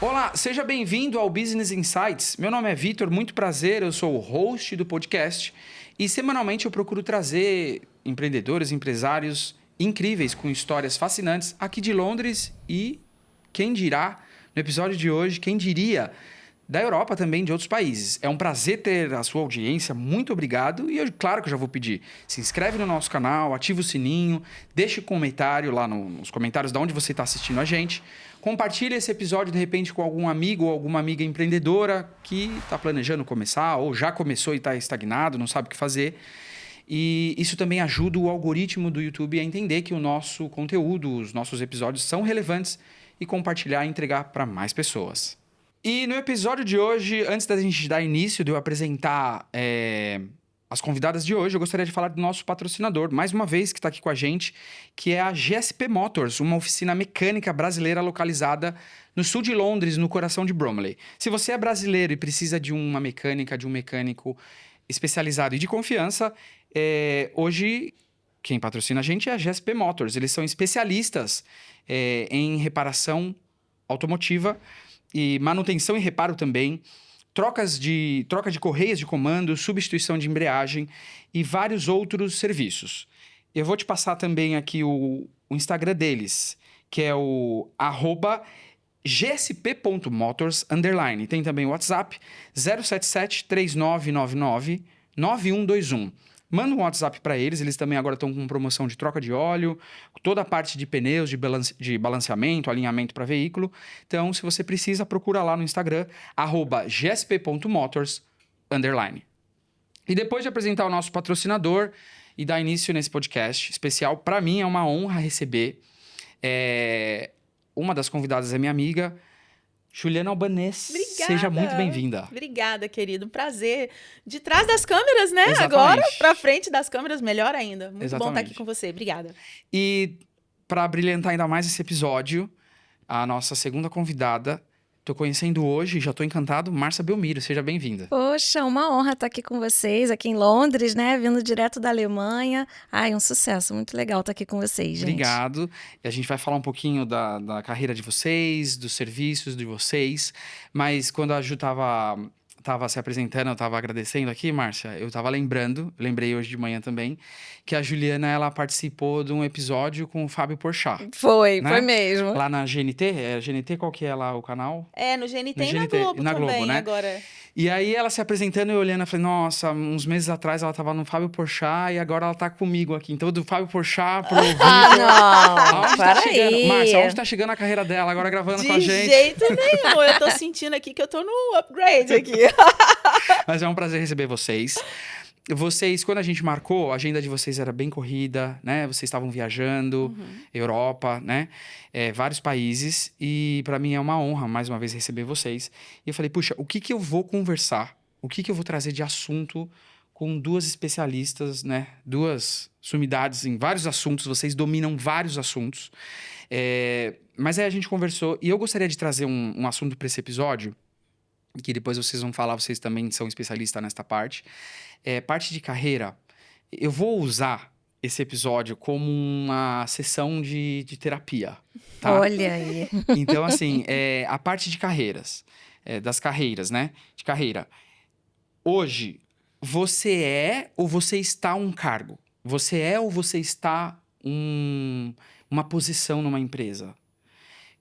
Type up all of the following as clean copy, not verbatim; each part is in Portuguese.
Olá, seja bem-vindo ao Business Insights. Meu nome é Vitor, muito prazer, eu sou o host do podcast e semanalmente eu procuro trazer empreendedores, empresários incríveis com histórias fascinantes aqui de Londres e, quem dirá, no episódio de hoje, quem diria, da Europa também, de outros países. É um prazer ter a sua audiência, muito obrigado. E eu, claro que eu já vou pedir, se inscreve no nosso canal, ativa o sininho, deixa um comentário lá nos comentários de onde você está assistindo a gente. Compartilha esse episódio, de repente, com algum amigo ou alguma amiga empreendedora que está planejando começar ou já começou e está estagnado, não sabe o que fazer. E isso também ajuda o algoritmo do YouTube a entender que o nosso conteúdo, os nossos episódios são relevantes e compartilhar e entregar para mais pessoas. E no episódio de hoje, antes da gente dar início, de eu apresentar as convidadas de hoje, eu gostaria de falar do nosso patrocinador, mais uma vez, que está aqui com a gente, que é a GSP Motors, uma oficina mecânica brasileira localizada no sul de Londres, no coração de Bromley. Se você é brasileiro e precisa de uma mecânica, de um mecânico especializado e de confiança, hoje quem patrocina a gente é a GSP Motors. Eles são especialistas em reparação automotiva e manutenção e reparo também, troca de correias de comando, substituição de embreagem e vários outros serviços. Eu vou te passar também aqui o Instagram deles, que é o @gsp.motors_. Tem também o WhatsApp 077-3999-9121. Manda um WhatsApp para eles, eles também agora estão com promoção de troca de óleo, toda a parte de pneus, de balanceamento, alinhamento para veículo. Então, se você precisa, procura lá no Instagram, @gsp.motors_. E depois de apresentar o nosso patrocinador e dar início nesse podcast especial, para mim é uma honra receber uma das convidadas é minha amiga, Juliana Albanês. Obrigada. Seja muito bem-vinda. Obrigada, querido. Um prazer. De trás das câmeras, né? Exatamente. Agora, pra frente das câmeras, melhor ainda. Muito bom estar Exatamente. aqui com você. Obrigada. E para brilhantar ainda mais esse episódio, a nossa segunda convidada, tô conhecendo hoje, já tô encantado, Márcia Belmiro. Seja bem-vinda. Poxa, uma honra estar aqui com vocês, aqui em Londres, né? Vindo direto da Alemanha. Ai, um sucesso, muito legal estar aqui com vocês, gente. Obrigado. E a gente vai falar um pouquinho da carreira de vocês, dos serviços de vocês. Mas quando a Ju tava se apresentando, eu tava agradecendo aqui, Márcia, eu tava lembrei hoje de manhã também, que a Juliana, ela participou de um episódio com o Fábio Porchat. Foi né? mesmo. Lá na GNT, GNT, qual que é lá o canal? No GNT No e na GNT, Globo na também, Globo, né? agora. E aí ela se apresentando e eu olhando, eu falei, nossa, uns meses atrás ela tava no Fábio Porchat e agora ela tá comigo aqui. Então, do Fábio Porchat pro Vitor. Não, Aonde para tá chegando? aí. Márcia, aonde tá chegando a carreira dela agora gravando com a De gente? jeito nenhum. Eu tô sentindo aqui que eu tô no upgrade aqui. Mas é um prazer receber vocês. Vocês, quando a gente marcou, a agenda de vocês era bem corrida, né? Vocês estavam viajando, Europa, né? Vários países. E para mim é uma honra, mais uma vez, receber vocês. E eu falei, puxa, o que eu vou conversar? O que eu vou trazer de assunto com duas especialistas, né? Duas sumidades em vários assuntos. Vocês dominam vários assuntos. Mas aí a gente conversou. E eu gostaria de trazer um assunto para esse episódio, que depois vocês vão falar, vocês também são especialistas nesta parte. Parte de carreira, eu vou usar esse episódio como uma sessão de terapia, tá? Olha aí. Então, assim, a parte de carreiras, das carreiras, né? De carreira. Hoje, você é ou você está um cargo? Você é ou você está uma posição numa empresa?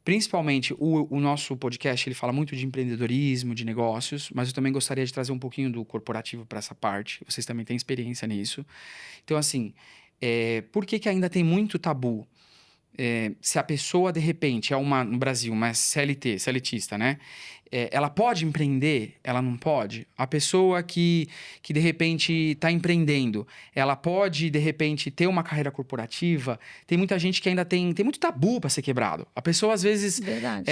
Principalmente, o nosso podcast, ele fala muito de empreendedorismo, de negócios, mas eu também gostaria de trazer um pouquinho do corporativo para essa parte. Vocês também têm experiência nisso. Então, assim, por que ainda tem muito tabu? Se a pessoa, de repente, no Brasil, uma CLTista, né? Ela pode empreender? Ela não pode? A pessoa que de repente, está empreendendo, ela pode, de repente, ter uma carreira corporativa? Tem muita gente que ainda tem muito tabu para ser quebrado. A pessoa, às vezes, Verdade.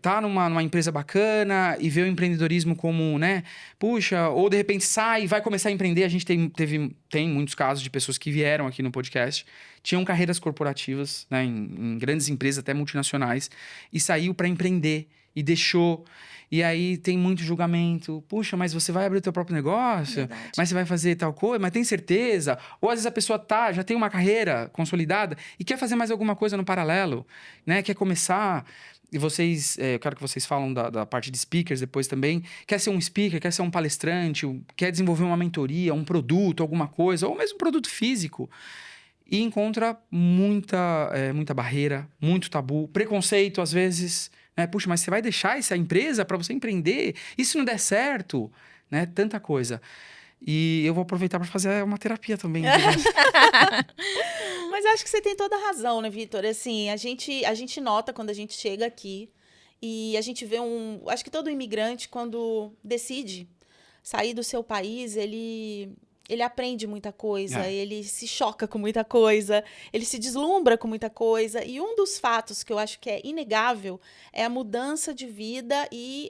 tá numa empresa bacana e vê o empreendedorismo como, né? Puxa, ou de repente sai e vai começar a empreender. A gente tem muitos casos de pessoas que vieram aqui no podcast, tinham carreiras corporativas, né, em grandes empresas, até multinacionais, e saiu para empreender e deixou. E aí tem muito julgamento. Puxa, mas você vai abrir o teu próprio negócio? Verdade. Mas você vai fazer tal coisa? Mas tem certeza? Ou às vezes a pessoa já tem uma carreira consolidada e quer fazer mais alguma coisa no paralelo, né? Quer começar. e vocês, eu quero que vocês falam da parte de speakers depois também, quer ser um speaker, quer ser um palestrante, quer desenvolver uma mentoria, um produto, alguma coisa, ou mesmo um produto físico, e encontra muita barreira, muito tabu, preconceito às vezes, né? Puxa, mas você vai deixar essa empresa para você empreender? E se não der certo? Né? Tanta coisa. E eu vou aproveitar para fazer uma terapia também. Mas acho que você tem toda a razão, né, Vitor? Assim, a gente nota quando a gente chega aqui e a gente vê acho que todo imigrante, quando decide sair do seu país, ele aprende muita coisa, ele se choca com muita coisa, ele se deslumbra com muita coisa. E um dos fatos que eu acho que é inegável é a mudança de vida e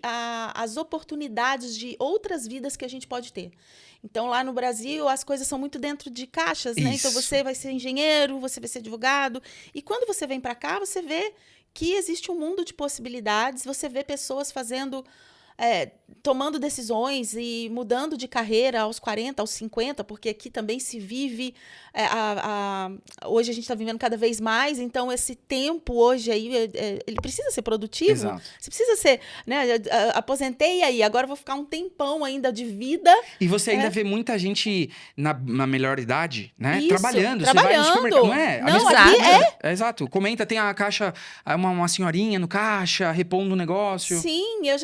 as oportunidades de outras vidas que a gente pode ter. Então, lá no Brasil, as coisas são muito dentro de caixas, né? Então, você vai ser engenheiro, você vai ser advogado. E quando você vem para cá, você vê que existe um mundo de possibilidades, você vê pessoas tomando decisões e mudando de carreira aos 40, aos 50, porque aqui também se vive, hoje a gente está vivendo cada vez mais, então esse tempo hoje aí, ele precisa ser produtivo. Exato. Você precisa ser, né, aposentei aí, agora vou ficar um tempão ainda de vida. E você ainda vê muita gente na melhor idade, né? Isso, trabalhando. Você vai no supermercado, não é? Não, aqui exato. Comenta, tem a caixa, uma senhorinha no caixa, repondo um negócio. Sim, eu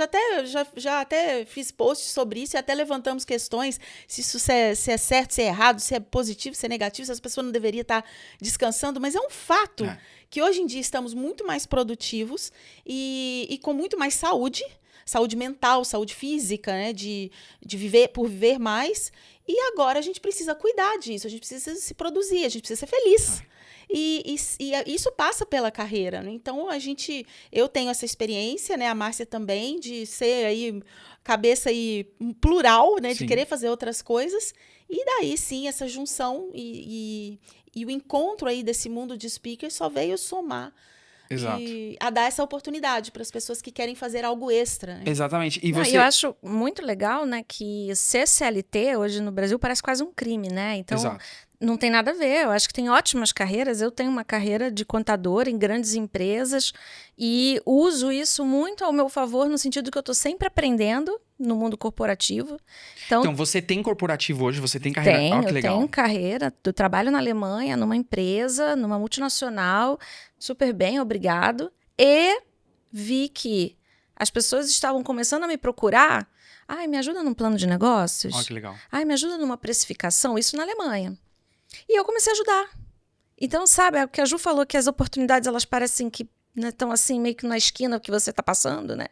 já até fiz posts sobre isso e até levantamos questões se isso se é certo, se é errado, se é positivo, se é negativo, se as pessoas não deveriam estar descansando, mas é um fato que hoje em dia estamos muito mais produtivos e com muito mais saúde mental, saúde física, né, de viver mais, e agora a gente precisa cuidar disso, a gente precisa se produzir, a gente precisa ser feliz. E isso passa pela carreira, né? Então, eu tenho essa experiência, né? A Márcia também, de ser aí cabeça aí plural, né? De querer fazer outras coisas. E daí, sim, essa junção e o encontro aí desse mundo de speakers só veio somar. Exato. A dar essa oportunidade para as pessoas que querem fazer algo extra. Né? Exatamente. E eu acho muito legal, né, que ser CLT hoje no Brasil parece quase um crime, né? Então, não tem nada a ver. Eu acho que tem ótimas carreiras. Eu tenho uma carreira de contadora em grandes empresas e uso isso muito ao meu favor no sentido que eu estou sempre aprendendo no mundo corporativo. Então, você tem corporativo hoje? Você tem carreira? Que legal. Eu tenho carreira. Eu trabalho na Alemanha, numa empresa, numa multinacional, super bem, obrigado. E vi que as pessoas estavam começando a me procurar. Ai, me ajuda num plano de negócios? Que legal. Ai, me ajuda numa precificação? Isso na Alemanha. E eu comecei a ajudar. Então, sabe, o que a Ju falou, que as oportunidades, elas parecem que estão assim, meio que na esquina que você está passando, né?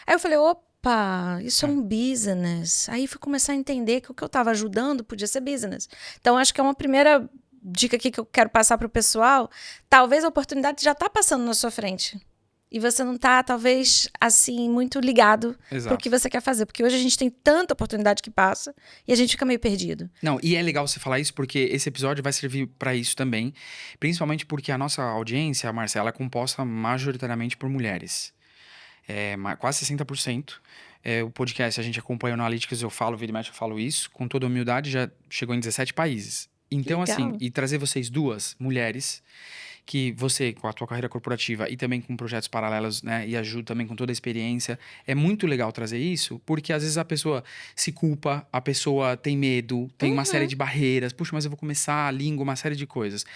Aí eu falei, opa, isso é um business. Aí fui começar a entender que o que eu estava ajudando podia ser business. Então, acho que é uma primeira dica aqui que eu quero passar para o pessoal. Talvez a oportunidade já está passando na sua frente. E você não está, talvez, assim, muito ligado para o que você quer fazer. Porque hoje a gente tem tanta oportunidade que passa e a gente fica meio perdido. Não, e é legal você falar isso porque esse episódio vai servir para isso também. Principalmente porque a nossa audiência, Marcela, é composta majoritariamente por mulheres. Quase 60%. O podcast, a gente acompanha no Analytics, eu falo, vira e mexe, eu falo isso. Com toda humildade, já chegou em 17 países. Então, assim, e trazer vocês duas mulheres... que você, com a tua carreira corporativa e também com projetos paralelos, né, e ajuda também com toda a experiência, é muito legal trazer isso, porque às vezes a pessoa se culpa, a pessoa tem medo, tem uma série de barreiras, puxa, mas eu vou começar a língua, uma série de coisas.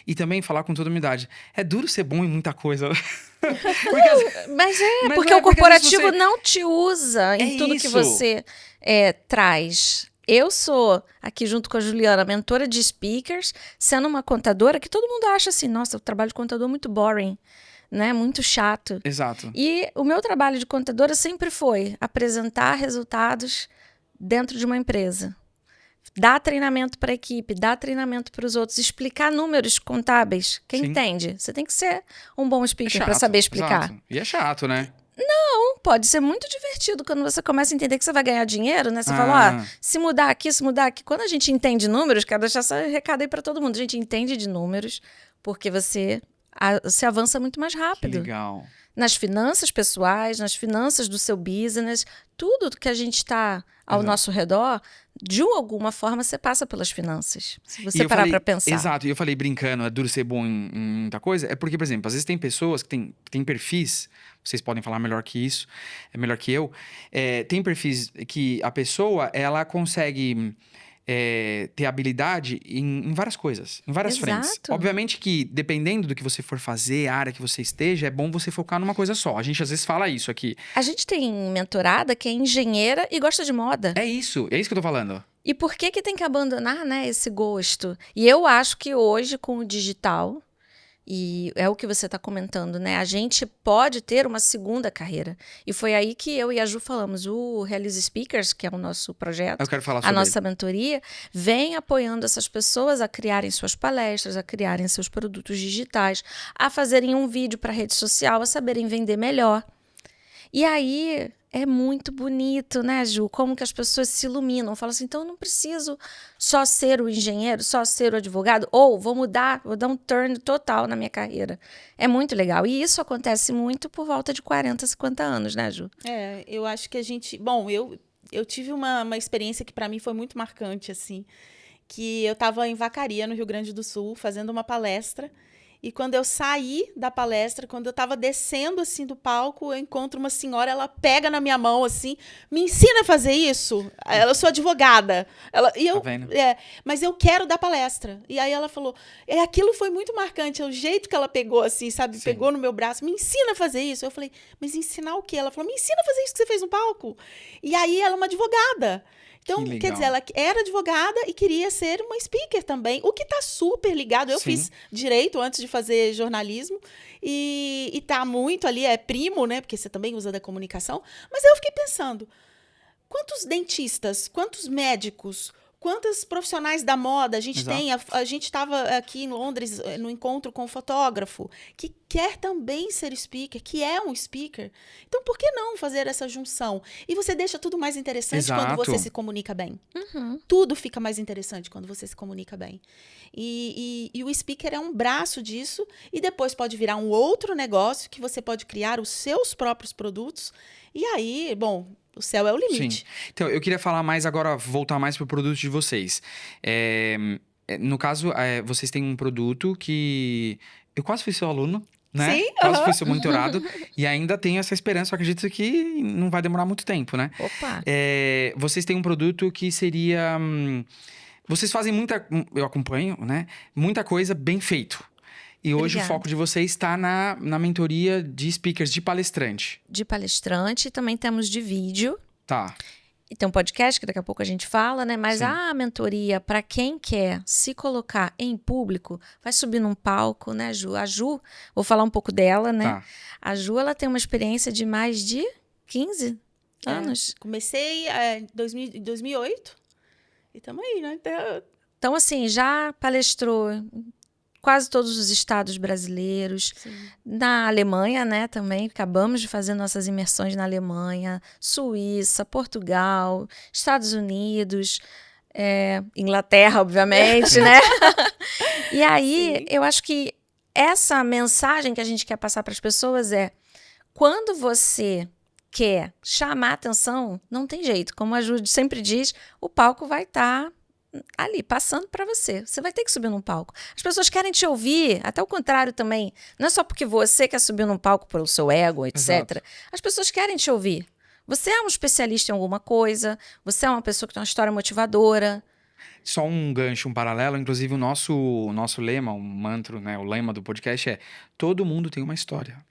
E também falar com toda humildade, é duro ser bom em muita coisa. Porque o corporativo não te usa em tudo que você traz. Eu sou, aqui junto com a Juliana, mentora de speakers, sendo uma contadora que todo mundo acha assim, nossa, o trabalho de contador é muito boring, né? Muito chato. Exato. E o meu trabalho de contadora sempre foi apresentar resultados dentro de uma empresa. Dar treinamento para a equipe, dar treinamento para os outros, explicar números contábeis. Quem entende? Você tem que ser um bom speaker para saber explicar. Exato. E é chato, né? Não, pode ser muito divertido quando você começa a entender que você vai ganhar dinheiro, né? Você fala, se mudar aqui, se mudar aqui. Quando a gente entende números, quero deixar esse recado aí para todo mundo. A gente entende de números porque você avança muito mais rápido. Que legal. Nas finanças pessoais, nas finanças do seu business, tudo que a gente está ao nosso redor, de alguma forma, você passa pelas finanças. Se E você eu parar falei- para pensar. Exato, e eu falei brincando, é duro ser bom em muita coisa. É porque, por exemplo, às vezes tem pessoas que têm perfis, vocês podem falar melhor que isso, é melhor que eu. Tem perfis que a pessoa, ela consegue ter habilidade em várias coisas, em várias frentes. Exato. Obviamente que, dependendo do que você for fazer, a área que você esteja, é bom você focar numa coisa só. A gente às vezes fala isso aqui. A gente tem mentorada que é engenheira e gosta de moda. É isso que eu tô falando. E por que que tem que abandonar, né, esse gosto? E eu acho que hoje, com o digital, e é o que você está comentando, né? A gente pode ter uma segunda carreira. E foi aí que eu e a Ju falamos. O Realize Speakers, que é o nosso projeto, Eu quero falar a sobre nossa mentoria, vem apoiando essas pessoas a criarem suas palestras, a criarem seus produtos digitais, a fazerem um vídeo para rede social, a saberem vender melhor. E aí é muito bonito, né, Ju? Como que as pessoas se iluminam. Falam assim, então eu não preciso só ser o engenheiro, só ser o advogado, ou vou dar um turn total na minha carreira. É muito legal. E isso acontece muito por volta de 40, 50 anos, né, Ju? Eu acho que a gente... Bom, eu tive uma experiência que para mim foi muito marcante, assim, que eu estava em Vacaria, no Rio Grande do Sul, fazendo uma palestra. E quando eu saí da palestra, quando eu estava descendo, assim, do palco, eu encontro uma senhora, ela pega na minha mão, assim, me ensina a fazer isso. Eu sou advogada. Tá vendo? Mas eu quero dar palestra. E aí ela falou, aquilo foi muito marcante, o jeito que ela pegou, assim, sabe? Sim. Pegou no meu braço, me ensina a fazer isso. Eu falei, mas ensinar o quê? Ela falou, me ensina a fazer isso que você fez no palco. E aí ela é uma advogada. Então, Que quer dizer, legal. ela era advogada e queria ser uma speaker também, o que está super ligado. Eu Sim. fiz direito antes de fazer jornalismo e tá muito ali, é primo, né? Porque você também usa da comunicação. Mas eu fiquei pensando, quantos dentistas, quantos médicos, quantos profissionais da moda a gente Exato. tem? A gente estava aqui em Londres no encontro com um fotógrafo que quer também ser speaker, que é um speaker. Então, por que não fazer essa junção? E você deixa tudo mais interessante quando Exato. você se comunica bem. Uhum. Tudo fica mais interessante quando você se comunica bem. E o speaker é um braço disso, e depois pode virar um outro negócio que você pode criar os seus próprios produtos. E aí, bom, o céu é o limite. Sim. Então, eu queria falar mais agora, voltar mais pro produto de vocês. No caso, vocês têm um produto que eu quase fui seu aluno, né? Sim, Quase aham. fui seu monitorado. E ainda tenho essa esperança, eu acredito que não vai demorar muito tempo, né? Opa! Vocês têm um produto que seria... vocês fazem eu acompanho, né? Muita coisa bem feito. E hoje Obrigada. o foco de vocês está na mentoria de speakers, de palestrante. De palestrante, também temos de vídeo. Tá. E tem um podcast que daqui a pouco a gente fala, né? Mas Sim. a mentoria, para quem quer se colocar em público, vai subir num palco, né, Ju? A Ju, vou falar um pouco dela, né? Tá. A Ju, ela tem uma experiência de mais de 15 anos. Comecei em 2008 e estamos aí, né? Então, assim, já palestrou em quase todos os estados brasileiros. Sim. Na Alemanha, né, também. Acabamos de fazer nossas imersões na Alemanha, Suíça, Portugal, Estados Unidos, Inglaterra, obviamente, né? E aí, Sim. eu acho que essa mensagem que a gente quer passar para as pessoas é: quando você quer chamar atenção, não tem jeito. Como a Ju sempre diz, o palco vai estar ali, passando para você. Você vai ter que subir num palco. As pessoas querem te ouvir, até o contrário também. Não é só porque você quer subir num palco pelo seu ego, etc. Exato. As pessoas querem te ouvir. Você é um especialista em alguma coisa, você é uma pessoa que tem uma história motivadora. Só um gancho, um paralelo. Inclusive, o nosso lema, o mantra, né? O lema do podcast é: todo mundo tem uma história.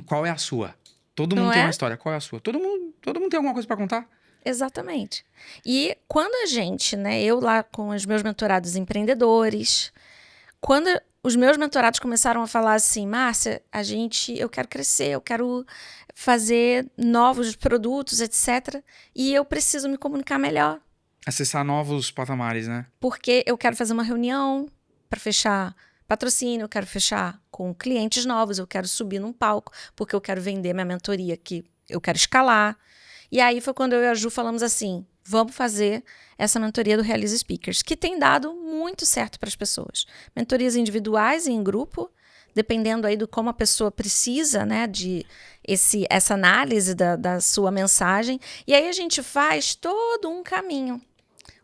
Qual é a sua? Todo mundo Não tem é? uma história. Qual é a sua? Todo mundo tem alguma coisa para contar? Exatamente. E quando a gente, né, eu lá com os meus mentorados empreendedores, quando os meus mentorados começaram a falar assim: Márcia, eu quero crescer, eu quero fazer novos produtos, etc. E eu preciso me comunicar melhor, Acessar novos patamares, né? porque eu quero fazer uma reunião para fechar patrocínio, eu quero fechar com clientes novos, eu quero subir num palco, porque eu quero vender minha mentoria, que eu quero escalar. E aí foi quando eu e a Ju falamos assim: vamos fazer essa mentoria do Realize Speakers, que tem dado muito certo para as pessoas. Mentorias individuais e em grupo, dependendo aí do como a pessoa precisa, né, de essa análise da sua mensagem. E aí a gente faz todo um caminho.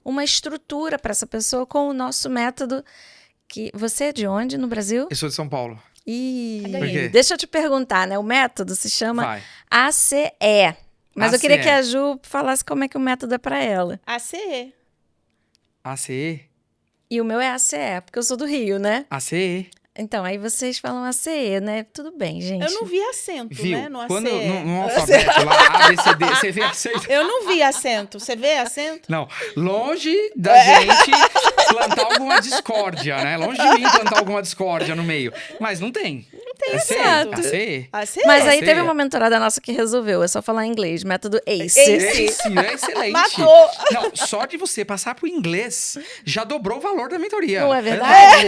uma estrutura para essa pessoa com o nosso método. Que você é de onde no Brasil? Eu sou de São Paulo. Por quê? Deixa eu te perguntar, né? O método se chama Vai. ACE. Mas eu queria ACE. que a Ju falasse como é que o método é para ela. ACE. ACE? E o meu é ACE, porque eu sou do Rio, né? ACE? Então, aí vocês falam ACE, né? Tudo bem, gente. Eu não vi acento, Viu? né? No ACE. Quando no alfabeto lá, A, B, C, D, você vê acento. Eu não vi acento. Você vê acento? Não, longe da gente plantar alguma discórdia, né? Longe de mim plantar alguma discórdia no meio. Mas não tem. Não tem acento. ACE. ACE. Mas aí ACE. teve uma mentorada nossa que resolveu, é só falar inglês, método ACE. ACE. É excelente. Matou. Não, só de você passar pro inglês, já dobrou o valor da mentoria. Não é verdade?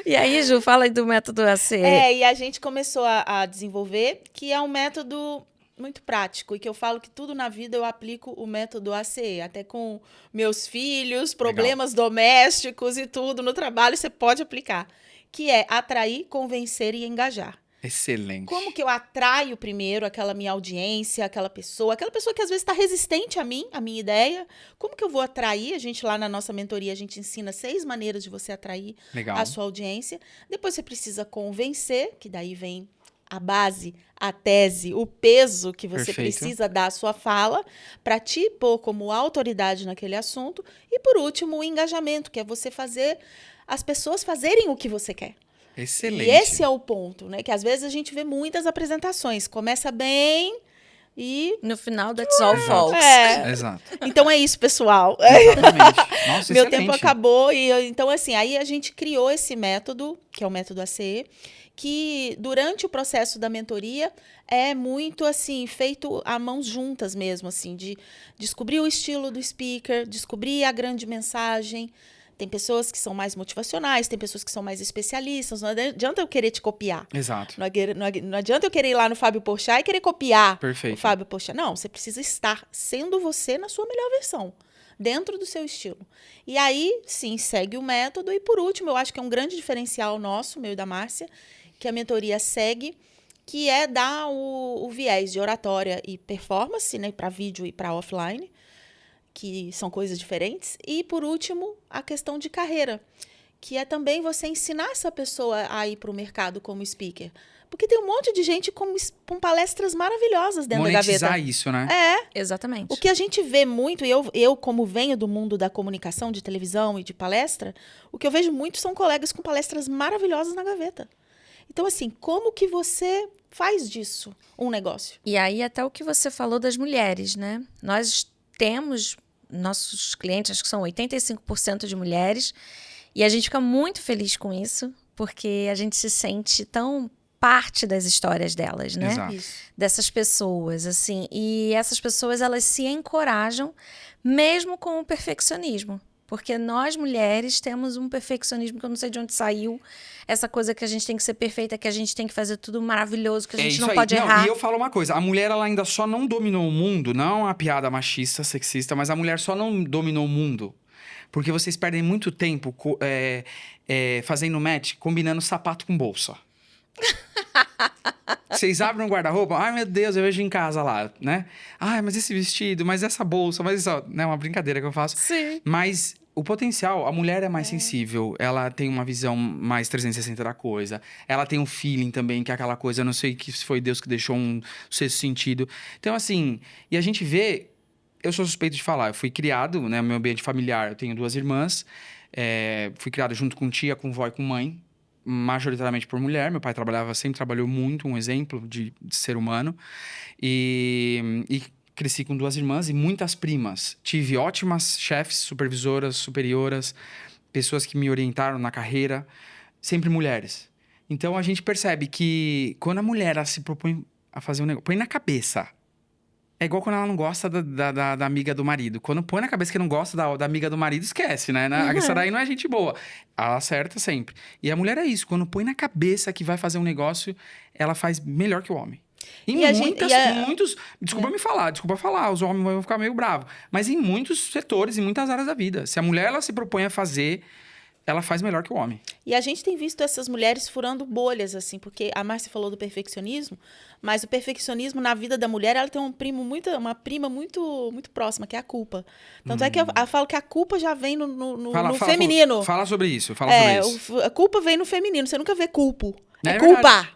E aí, Ju, fala aí do método ACE. E a gente começou a desenvolver, que é um método muito prático, e que eu falo que tudo na vida eu aplico o método ACE, até com meus filhos, problemas domésticos e tudo no trabalho, você pode aplicar, que é atrair, convencer e engajar. Excelente. Como que eu atraio primeiro aquela minha audiência, aquela pessoa que às vezes está resistente a mim, a minha ideia? Como que eu vou atrair? A gente lá na nossa mentoria, a gente ensina 6 maneiras de você atrair Legal. a sua audiência. Depois você precisa convencer, que daí vem a base, a tese, o peso que você Perfeito. precisa dar à sua fala para te pôr como autoridade naquele assunto. E por último, o engajamento, que é você fazer as pessoas fazerem o que você quer. Excelente. E esse é o ponto, né? Que às vezes a gente vê muitas apresentações. Começa bem e... No final, that's all folks. Exato. Então é isso, pessoal. Exatamente. Nossa, Meu excelente. tempo acabou. Então, assim, aí a gente criou esse método, que é o método ACE, que durante o processo da mentoria é muito, assim, feito a mãos juntas mesmo, assim, de descobrir o estilo do speaker, descobrir a grande mensagem. Tem pessoas que são mais motivacionais, tem pessoas que são mais especialistas. Não adianta eu querer te copiar. Exato. Não adianta eu querer ir lá no Fábio Porchat e querer copiar Perfeito. o Fábio Porchat. Não, você precisa estar sendo você na sua melhor versão, dentro do seu estilo. E aí, sim, segue o método. E por último, eu acho que é um grande diferencial nosso, meu e da Márcia, que a mentoria segue, que é dar o viés de oratória e performance, né, para vídeo e para offline, que são coisas diferentes. E, por último, a questão de carreira, que é também você ensinar essa pessoa a ir para o mercado como speaker. Porque tem um monte de gente com palestras maravilhosas dentro da Monetizar gaveta. isso, né? Exatamente. O que a gente vê muito, e eu como venho do mundo da comunicação, de televisão e de palestra, o que eu vejo muito são colegas com palestras maravilhosas na gaveta. Então, assim, como que você faz disso um negócio? E aí, até o que você falou das mulheres, né? Nós temos nossos clientes, acho que são 85% de mulheres, e a gente fica muito feliz com isso, porque a gente se sente tão parte das histórias delas, né? Exato. Isso. Dessas pessoas, assim. E essas pessoas, elas se encorajam mesmo com o perfeccionismo. Porque nós, mulheres, temos um perfeccionismo que eu não sei de onde saiu. Essa coisa que a gente tem que ser perfeita, que a gente tem que fazer tudo maravilhoso, que a gente isso não aí. pode errar. E eu falo uma coisa, a mulher ela ainda só não dominou o mundo, não é uma piada machista, sexista, mas a mulher só não dominou o mundo porque vocês perdem muito tempo fazendo match, combinando sapato com bolsa. Vocês abrem um guarda-roupa, ai meu Deus, eu vejo em casa lá, né? Ai, mas esse vestido, mas essa bolsa, mas isso, né? Uma brincadeira que eu faço. Sim. Mas o potencial, a mulher é mais sensível, ela tem uma visão mais 360 da coisa, ela tem um feeling também, que é aquela coisa, eu não sei que foi Deus que deixou um sexto sentido. Então, assim, e a gente vê, eu sou suspeito de falar, eu fui criado, né, no meu ambiente familiar, eu tenho 2 irmãs, fui criado junto com tia, com vó e com mãe, majoritariamente por mulher. Meu pai sempre trabalhou muito, um exemplo de ser humano. E cresci com 2 irmãs e muitas primas. Tive ótimas chefes, supervisoras, superioras, pessoas que me orientaram na carreira, sempre mulheres. Então, a gente percebe que quando a mulher ela se propõe a fazer um negócio, põe na cabeça. É igual quando ela não gosta da amiga do marido. Quando põe na cabeça que não gosta da amiga do marido, esquece, né? Essa daí não é gente boa. Ela acerta sempre. E a mulher é isso. Quando põe na cabeça que vai fazer um negócio, ela faz melhor que o homem. Desculpa falar, os homens vão ficar meio bravos. Mas em muitos setores, em muitas áreas da vida. Se a mulher ela se propõe a fazer, ela faz melhor que o homem. E a gente tem visto essas mulheres furando bolhas, assim, porque a Márcia falou do perfeccionismo, mas o perfeccionismo na vida da mulher, ela tem uma prima muito próxima, que é a culpa. Tanto é que eu falo que a culpa já vem no feminino. Fala sobre isso, sobre isso. A culpa vem no feminino, você nunca vê culpo. É verdade. culpa.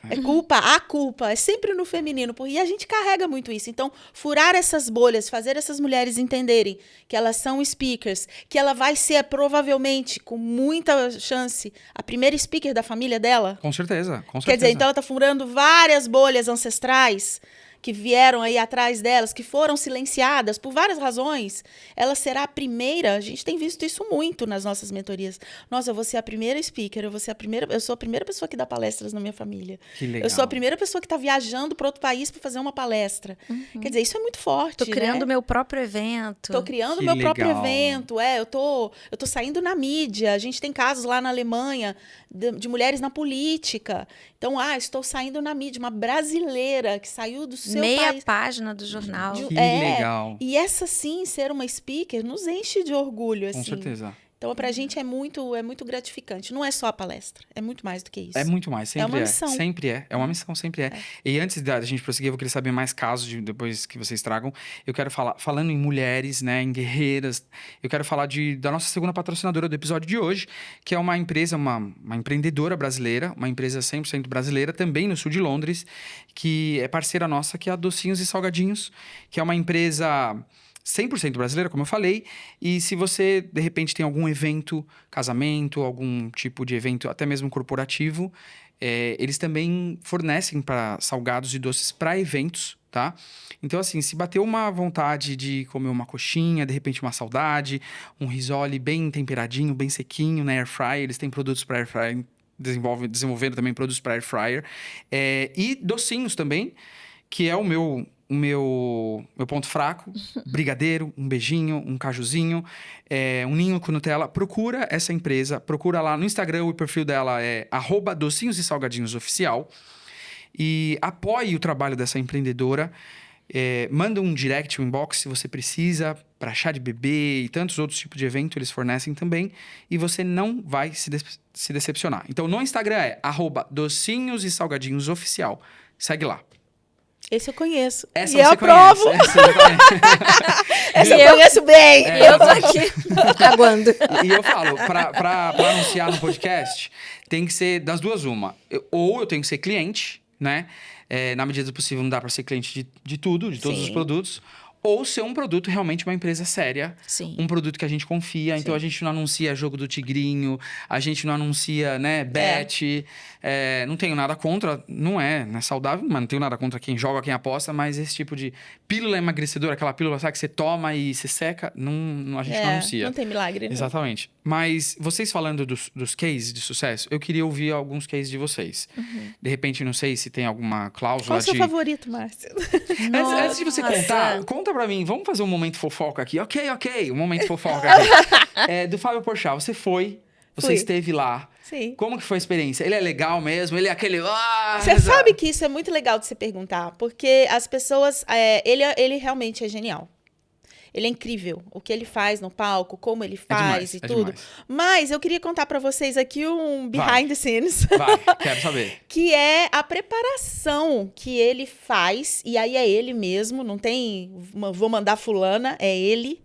É culpa, a culpa, é sempre no feminino. E a gente carrega muito isso. Então, furar essas bolhas, fazer essas mulheres entenderem que elas são speakers, que ela vai ser, provavelmente, com muita chance, a primeira speaker da família dela. Com certeza, com certeza. Quer dizer, então ela está furando várias bolhas ancestrais que vieram aí atrás delas, que foram silenciadas por várias razões. Ela será a primeira, a gente tem visto isso muito nas nossas mentorias. Nossa, eu vou ser a primeira speaker, eu sou a primeira pessoa que dá palestras na minha família. Que legal. Eu sou a primeira pessoa que está viajando para outro país para fazer uma palestra. Quer dizer, isso é muito forte. Tô criando meu próprio evento. Tô criando meu próprio evento. Eu tô saindo na mídia. A gente tem casos lá na Alemanha de mulheres na política. Então, estou saindo na mídia. Uma brasileira que saiu do seu Meia país. página do jornal. Que legal. E essa, sim, ser uma speaker, nos enche de orgulho, assim. Com certeza. Então, pra gente é muito gratificante. Não é só a palestra, é muito mais do que isso. É muito mais, sempre é. Uma missão. Sempre é. É uma missão, sempre é. E antes da gente prosseguir, eu vou querer saber mais casos depois que vocês tragam. Eu quero falando em mulheres, né, em guerreiras, eu quero falar da nossa segunda patrocinadora do episódio de hoje, que é uma empresa, uma empreendedora brasileira, uma empresa 100% brasileira, também no sul de Londres, que é parceira nossa, que é a Docinhos e Salgadinhos, que é uma empresa 100% brasileira, como eu falei, e se você, de repente, tem algum evento, casamento, algum tipo de evento, até mesmo corporativo, eles também fornecem para salgados e doces para eventos, tá? Então, assim, se bateu uma vontade de comer uma coxinha, de repente uma saudade, um risole bem temperadinho, bem sequinho na air fryer, eles têm produtos para air fryer, desenvolvendo também produtos para air fryer, e docinhos também, que é o meu ponto fraco, brigadeiro, um beijinho, um cajuzinho, um ninho com Nutella. Procura essa empresa, procura lá no Instagram, o perfil dela é @docinhos e salgadinhos oficial, e apoie o trabalho dessa empreendedora. Manda um direct, um inbox, se você precisa, para chá de bebê e tantos outros tipos de evento, eles fornecem também, e você não vai se decepcionar. Então, no Instagram é @docinhos e salgadinhos oficial. Segue lá. Esse eu conheço. Essa e você eu aprovo. Essa eu conheço bem. Eu tô aqui aguando. E eu falo, pra anunciar no podcast, tem que ser das duas uma. Ou eu tenho que ser cliente, né? Na medida do possível, não dá para ser cliente de tudo, de todos os produtos. Ou ser um produto realmente uma empresa séria. Sim. Um produto que a gente confia. Então, a gente não anuncia jogo do tigrinho. A gente não anuncia, né, bet. Não tenho nada contra. Não é saudável, mas não tenho nada contra quem joga, quem aposta. Mas esse tipo de pílula emagrecedora, aquela pílula, sabe, que você toma e se seca, a gente não anuncia. Não tem milagre, né? Exatamente. Mas vocês falando dos cases de sucesso, eu queria ouvir alguns cases de vocês. De repente, não sei se tem alguma cláusula Qual é o seu favorito, Márcia? Antes de você conta pra mim. Vamos fazer um momento fofoca aqui. Ok. Um momento fofoca aqui. Do Fábio Porchat, você Fui. esteve lá. Sim. Como que foi a experiência? Ele é legal mesmo? Ele é aquele... Você sabe que isso é muito legal de você perguntar, porque as pessoas... ele realmente é genial. Ele é incrível. O que ele faz no palco, como ele faz e tudo. Demais. Mas eu queria contar pra vocês aqui um behind the scenes. Vai, quero saber. Que é a preparação que ele faz. E aí é ele mesmo, não tem... Vou mandar fulana, é ele.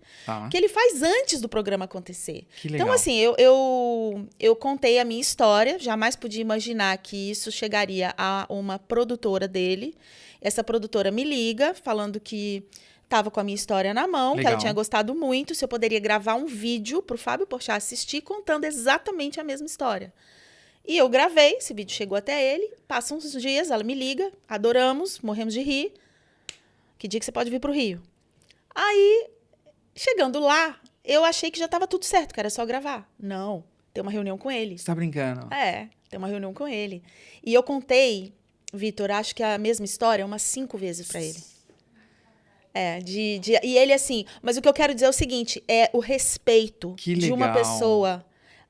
Que ele faz antes do programa acontecer. Que legal. Então, assim, eu contei a minha história. Jamais podia imaginar que isso chegaria a uma produtora dele. Essa produtora me liga, falando que... Tava com a minha história na mão, Legal. que ela tinha gostado muito. Se eu poderia gravar um vídeo pro Fábio Porchat assistir, contando exatamente a mesma história. E eu gravei, esse vídeo chegou até ele. Passam uns dias, ela me liga. Adoramos, morremos de rir. Que dia que você pode vir pro Rio? Aí, chegando lá, eu achei que já tava tudo certo, que era só gravar. Não, tem uma reunião com ele. Você tá brincando? Tem uma reunião com ele. E eu contei, Vitor, acho que a mesma história umas 5 vezes pra ele. E ele assim, mas o que eu quero dizer é o seguinte, é o respeito de uma pessoa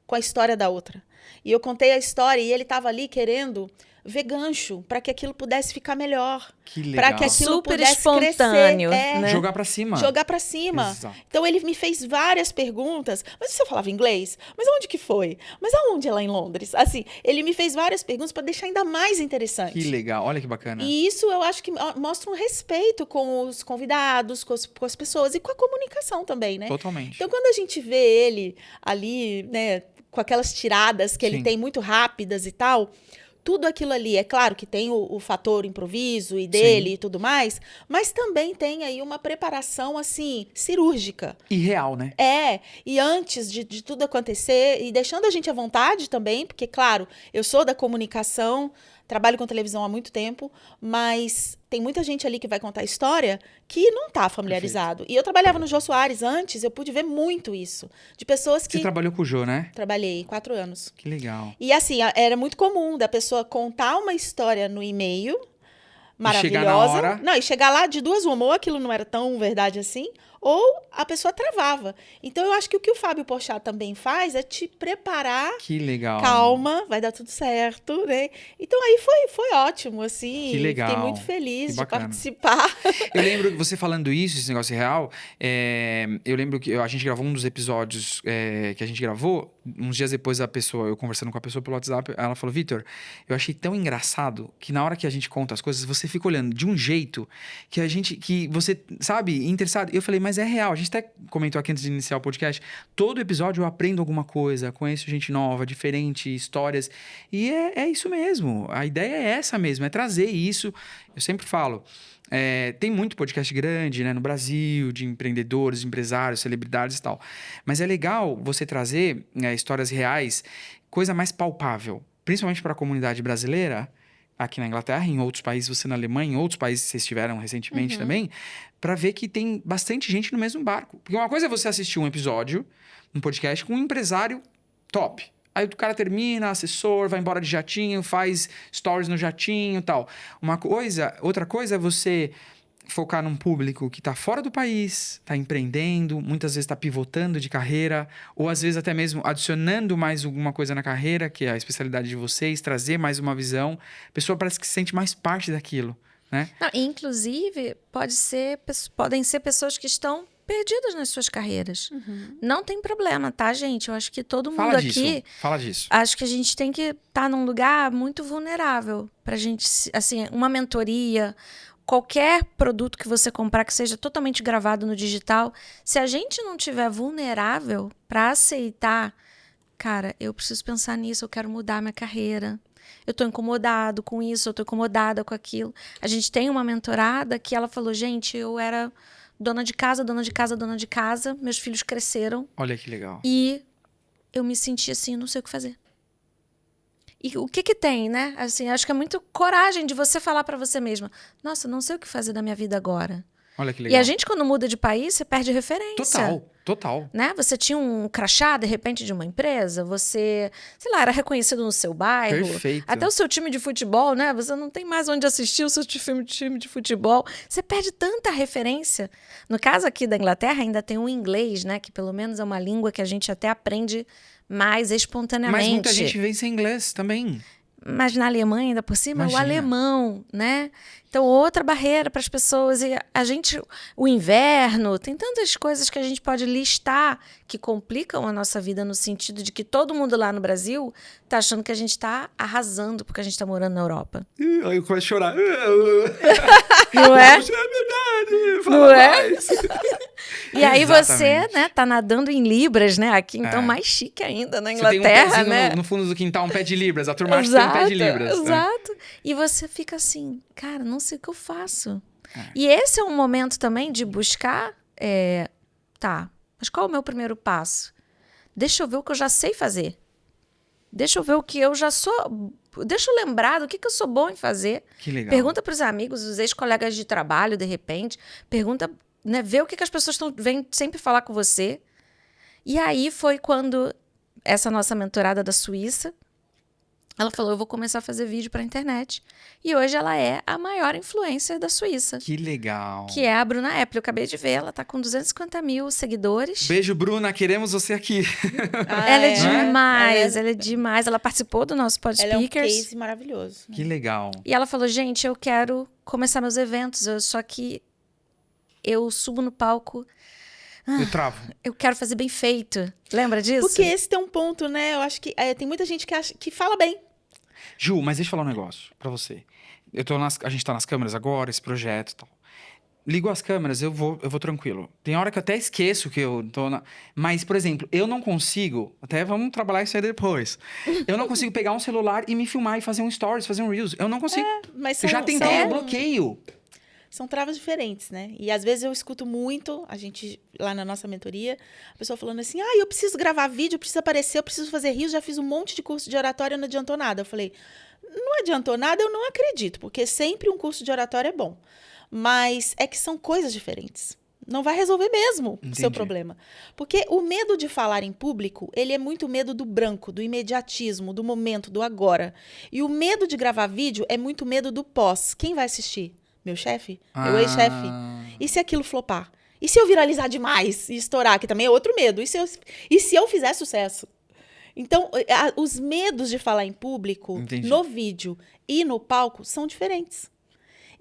com a história da outra. E eu contei a história e ele estava ali querendo ver gancho para que aquilo pudesse ficar melhor. Que legal. Para que aquilo Super pudesse espontâneo, crescer. né? Jogar pra cima. Jogar para cima. Exato. Então ele me fez várias perguntas. Mas você falava inglês? Mas onde que foi? Mas aonde é lá em Londres? Assim, ele me fez várias perguntas para deixar ainda mais interessante. Que legal, olha que bacana. E isso eu acho que mostra um respeito com os convidados, com as pessoas e com a comunicação também, né? Totalmente. Então, quando a gente vê ele ali, né, com aquelas tiradas que ele Sim. tem muito rápidas e tal, tudo aquilo ali, é claro que tem o fator improviso e dele e tudo mais, mas também tem aí uma preparação, assim, cirúrgica. E real, né? E antes de tudo acontecer, e deixando a gente à vontade também, porque, claro, eu sou da comunicação, trabalho com televisão há muito tempo, mas tem muita gente ali que vai contar história que não está familiarizado. Perfeito. E eu trabalhava no Jô Soares antes, eu pude ver muito isso. De pessoas que... Você trabalhou com o Jô, né? Trabalhei 4 anos. Que legal. E assim, era muito comum da pessoa contar uma história no e-mail, maravilhosa. E chegar na hora. Não, e chegar lá de duas uma, ou aquilo não era tão verdade assim, ou a pessoa travava. Então, eu acho que o Fábio Porchat também faz é te preparar. Que legal. Calma, vai dar tudo certo, né? Então, aí foi ótimo, assim. Que legal. Fiquei muito feliz de bacana. participar. Eu lembro, você falando isso, esse negócio real, eu lembro que a gente gravou um dos episódios que a gente gravou, uns dias depois eu conversando com a pessoa pelo WhatsApp, ela falou, Vitor, eu achei tão engraçado que na hora que a gente conta as coisas, você fica olhando de um jeito que você, sabe, interessado. Eu falei, mas é real. A gente até comentou aqui antes de iniciar o podcast, todo episódio eu aprendo alguma coisa, conheço gente nova, diferente, histórias, e é isso mesmo. A ideia é essa mesmo, é trazer isso. Eu sempre falo, tem muito podcast grande, né, no Brasil, de empreendedores, empresários, celebridades e tal. Mas é legal você trazer histórias reais, coisa mais palpável, principalmente para a comunidade brasileira, aqui na Inglaterra, em outros países, você na Alemanha, em outros países que vocês estiveram recentemente também, para ver que tem bastante gente no mesmo barco. Porque uma coisa é você assistir um episódio, um podcast com um empresário top. Aí o cara termina, assessor, vai embora de jatinho, faz stories no jatinho e tal. Outra coisa é você focar num público que está fora do país, está empreendendo, muitas vezes está pivotando de carreira, ou às vezes até mesmo adicionando mais alguma coisa na carreira, que é a especialidade de vocês, trazer mais uma visão. A pessoa parece que se sente mais parte daquilo, né? Não, inclusive, podem ser pessoas que estão perdidas nas suas carreiras. Não tem problema, tá, gente? Eu acho que todo mundo aqui... Fala disso. Acho que a gente tem que estar num lugar muito vulnerável pra gente, assim, uma mentoria, qualquer produto que você comprar que seja totalmente gravado no digital, se a gente não tiver vulnerável para aceitar, cara, eu preciso pensar nisso, eu quero mudar minha carreira. Eu tô incomodado com isso, eu tô incomodada com aquilo. A gente tem uma mentorada que ela falou, gente, eu era dona de casa, meus filhos cresceram. Olha que legal. E eu me senti assim, não sei o que fazer. E o que tem, né? Assim, acho que é muito coragem de você falar pra você mesma. Nossa, não sei o que fazer da minha vida agora. Olha que legal. E a gente, quando muda de país, você perde referência. Total. Né? Você tinha um crachá, de repente, de uma empresa. Você, sei lá, era reconhecido no seu bairro. Perfeito. Até o seu time de futebol, né? Você não tem mais onde assistir o seu time de futebol. Você perde tanta referência. No caso aqui da Inglaterra, ainda tem o inglês, né? Que pelo menos é uma língua que a gente até aprende mais espontaneamente. Mas muita gente vem sem inglês também. Mas na Alemanha, ainda por cima, Imagina. o alemão, né? Então, outra barreira para as pessoas. E o inverno, tem tantas coisas que a gente pode listar que complicam a nossa vida no sentido de que todo mundo lá no Brasil tá achando que a gente tá arrasando porque a gente tá morando na Europa. Aí eu começo a chorar. Não é? É verdade. Não é? E aí Exatamente. você, né, tá nadando em libras, né? Aqui, então, mais chique ainda na Você tem um Inglaterra, pezinho né? no fundo do quintal, um pé de libras. A turma acha que tem um pé de libras. Exato. Né? E você fica assim, cara, não sei o que eu faço. E esse é um momento também de buscar, tá, mas qual é o meu primeiro passo? Deixa eu ver o que eu já sei fazer. Deixa eu ver o que eu já sou... Deixa eu lembrar do que eu sou bom em fazer. Que legal. Pergunta para os amigos, os ex-colegas de trabalho, de repente. Pergunta, né, vê o que as pessoas vêm sempre falar com você. E aí foi quando essa nossa mentorada da Suíça Ela falou, eu vou começar a fazer vídeo pra internet. E hoje ela é a maior influencer da Suíça. Que legal. Que é a Bruna Apple. Eu acabei de ver, ela tá com 250 mil seguidores. Beijo, Bruna, queremos você aqui. Ela é demais, ela é demais. Ela participou do nosso Pod Ela é um Speakers. case maravilhoso. Que legal. E ela falou, gente, eu quero começar meus eventos, só que eu subo no palco, Eu travo. eu quero fazer bem feito. Lembra disso? Porque esse tem um ponto, né? Eu acho que tem muita gente que fala bem. Ju, mas deixa eu falar um negócio pra você. A gente tá nas câmeras agora, esse projeto e tal. Ligo as câmeras, eu vou tranquilo. Tem hora que eu até esqueço que eu tô na... Mas, por exemplo, eu não consigo... Até vamos trabalhar isso aí depois. Eu não consigo pegar um celular e me filmar e fazer um stories, fazer um reels. Eu não consigo. Mas Eu já tentei, eu bloqueio. São travas diferentes, né? E às vezes eu escuto muito, a gente, lá na nossa mentoria, a pessoa falando assim, eu preciso gravar vídeo, eu preciso aparecer, eu preciso fazer rios, já fiz um monte de curso de oratória, não adiantou nada. Eu falei, não adiantou nada, eu não acredito, porque sempre um curso de oratória é bom. Mas é que são coisas diferentes. Não vai resolver mesmo o seu problema. Porque o medo de falar em público, ele é muito medo do branco, do imediatismo, do momento, do agora. E o medo de gravar vídeo é muito medo do pós. Quem vai assistir? Meu chefe? Meu ex-chefe? E se aquilo flopar? E se eu viralizar demais e estourar? Que também é outro medo. E se eu fizer sucesso? Então, os medos de falar em público, no vídeo e no palco, são diferentes.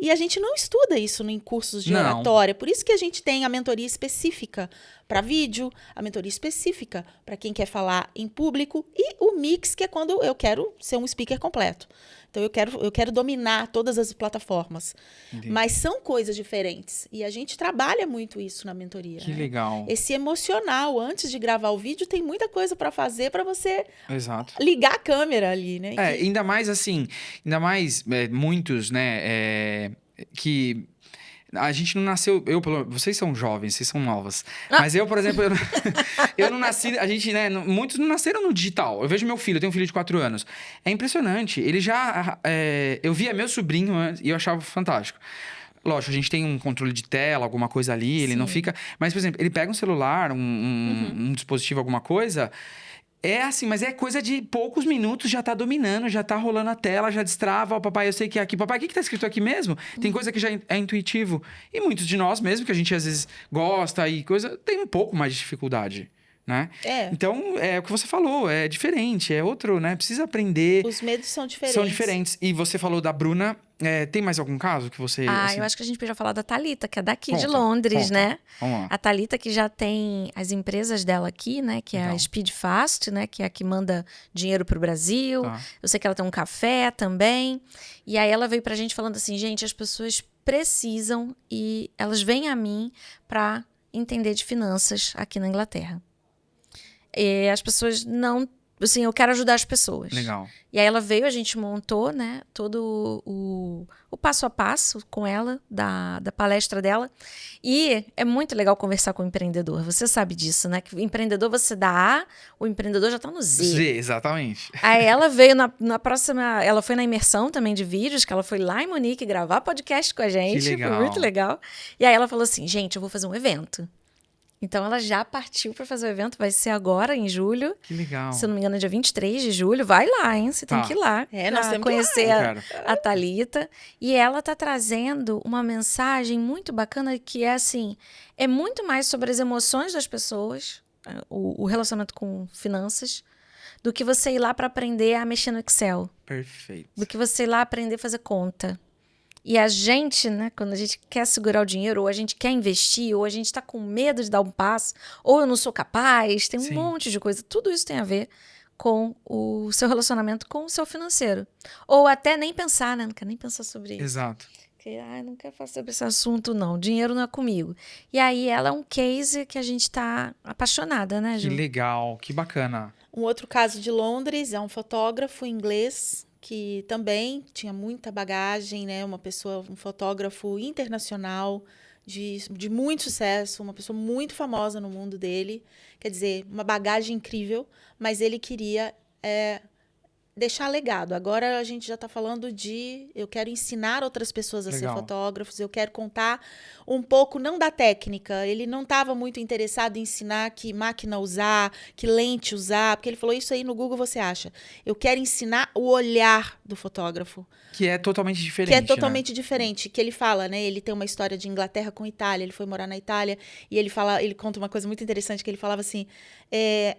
E a gente não estuda isso em cursos de oratória. Por isso que a gente tem a mentoria específica para vídeo, a mentoria específica para quem quer falar em público e o mix, que é quando eu quero ser um speaker completo. Então, eu quero dominar todas as plataformas. Entendi. Mas são coisas diferentes. E a gente trabalha muito isso na mentoria. Que legal. Esse emocional, antes de gravar o vídeo, tem muita coisa para fazer para você ligar a câmera ali, né? Ainda mais assim, muitos, né, que... A gente não nasceu... Vocês são jovens, vocês são novas. Mas eu, por exemplo, eu não nasci... A gente, né... Muitos não nasceram no digital. Eu vejo meu filho, eu tenho um filho de 4 anos. É impressionante. Ele já... eu via meu sobrinho e eu achava fantástico. Lógico, a gente tem um controle de tela, alguma coisa ali, ele não fica... Mas, por exemplo, ele pega um celular, um dispositivo, alguma coisa... É assim, mas é coisa de poucos minutos, já tá dominando, já tá rolando a tela, já destrava. Papai, eu sei que é aqui. Papai, o que tá escrito aqui mesmo? Tem coisa que já é intuitivo. E muitos de nós mesmo, que a gente às vezes gosta e coisa, tem um pouco mais de dificuldade, né? Então, é o que você falou, é diferente, é outro, né? Precisa aprender. Os medos são diferentes. São diferentes. E você falou da Bruna, tem mais algum caso que você... assim... eu acho que a gente podia falar da Thalita, que é daqui de Londres, né? Vamos lá. A Thalita que já tem as empresas dela aqui, né? Que é a Speed Fast, né? Que é a que manda dinheiro pro Brasil. Eu sei que ela tem um café também. E aí ela veio pra gente falando assim, gente, as pessoas precisam e elas vêm a mim pra entender de finanças aqui na Inglaterra. E as pessoas não... Assim, eu quero ajudar as pessoas. Legal. E aí ela veio, a gente montou, né, todo o passo a passo com ela, da palestra dela. E é muito legal conversar com o empreendedor. Você sabe disso, né? Que o empreendedor você dá A, o empreendedor já tá no Z. Z, exatamente. Aí ela veio na próxima... Ela foi na imersão também de vídeos, que ela foi lá em Munique gravar podcast com a gente. Que legal. Foi muito legal. E aí ela falou assim, gente, eu vou fazer um evento. Então, ela já partiu para fazer o evento. Vai ser agora, em julho. Que legal. Se eu não me engano, é dia 23 de julho. Vai lá, hein? Você tem que ir lá. Nós temos conhecer a Thalita. E ela tá trazendo uma mensagem muito bacana que é assim... É muito mais sobre as emoções das pessoas, o relacionamento com finanças, do que você ir lá para aprender a mexer no Excel. Perfeito. Do que você ir lá aprender a fazer conta. E a gente, né, quando a gente quer segurar o dinheiro, ou a gente quer investir, ou a gente tá com medo de dar um passo, ou eu não sou capaz, tem um monte de coisa. Tudo isso tem a ver com o seu relacionamento com o seu financeiro. Ou até nem pensar, né? Não quer nem pensar sobre isso. Exato. Porque, não quero falar sobre esse assunto, não. Dinheiro não é comigo. E aí, ela é um case que a gente tá apaixonada, né, Ju? Que legal, que bacana. Um outro caso de Londres é um fotógrafo inglês que também tinha muita bagagem, né? Um fotógrafo internacional de muito sucesso, uma pessoa muito famosa no mundo dele. Quer dizer, uma bagagem incrível, mas ele queria deixar legado. Agora a gente já está falando de... Eu quero ensinar outras pessoas a ser fotógrafos. Eu quero contar um pouco, não da técnica. Ele não estava muito interessado em ensinar que máquina usar, que lente usar. Porque ele falou, isso aí no Google você acha. Eu quero ensinar o olhar do fotógrafo. Que é totalmente diferente, Que é totalmente diferente. Que ele fala, né? Ele tem uma história de Inglaterra com Itália. Ele foi morar na Itália. E ele conta uma coisa muito interessante, que ele falava assim,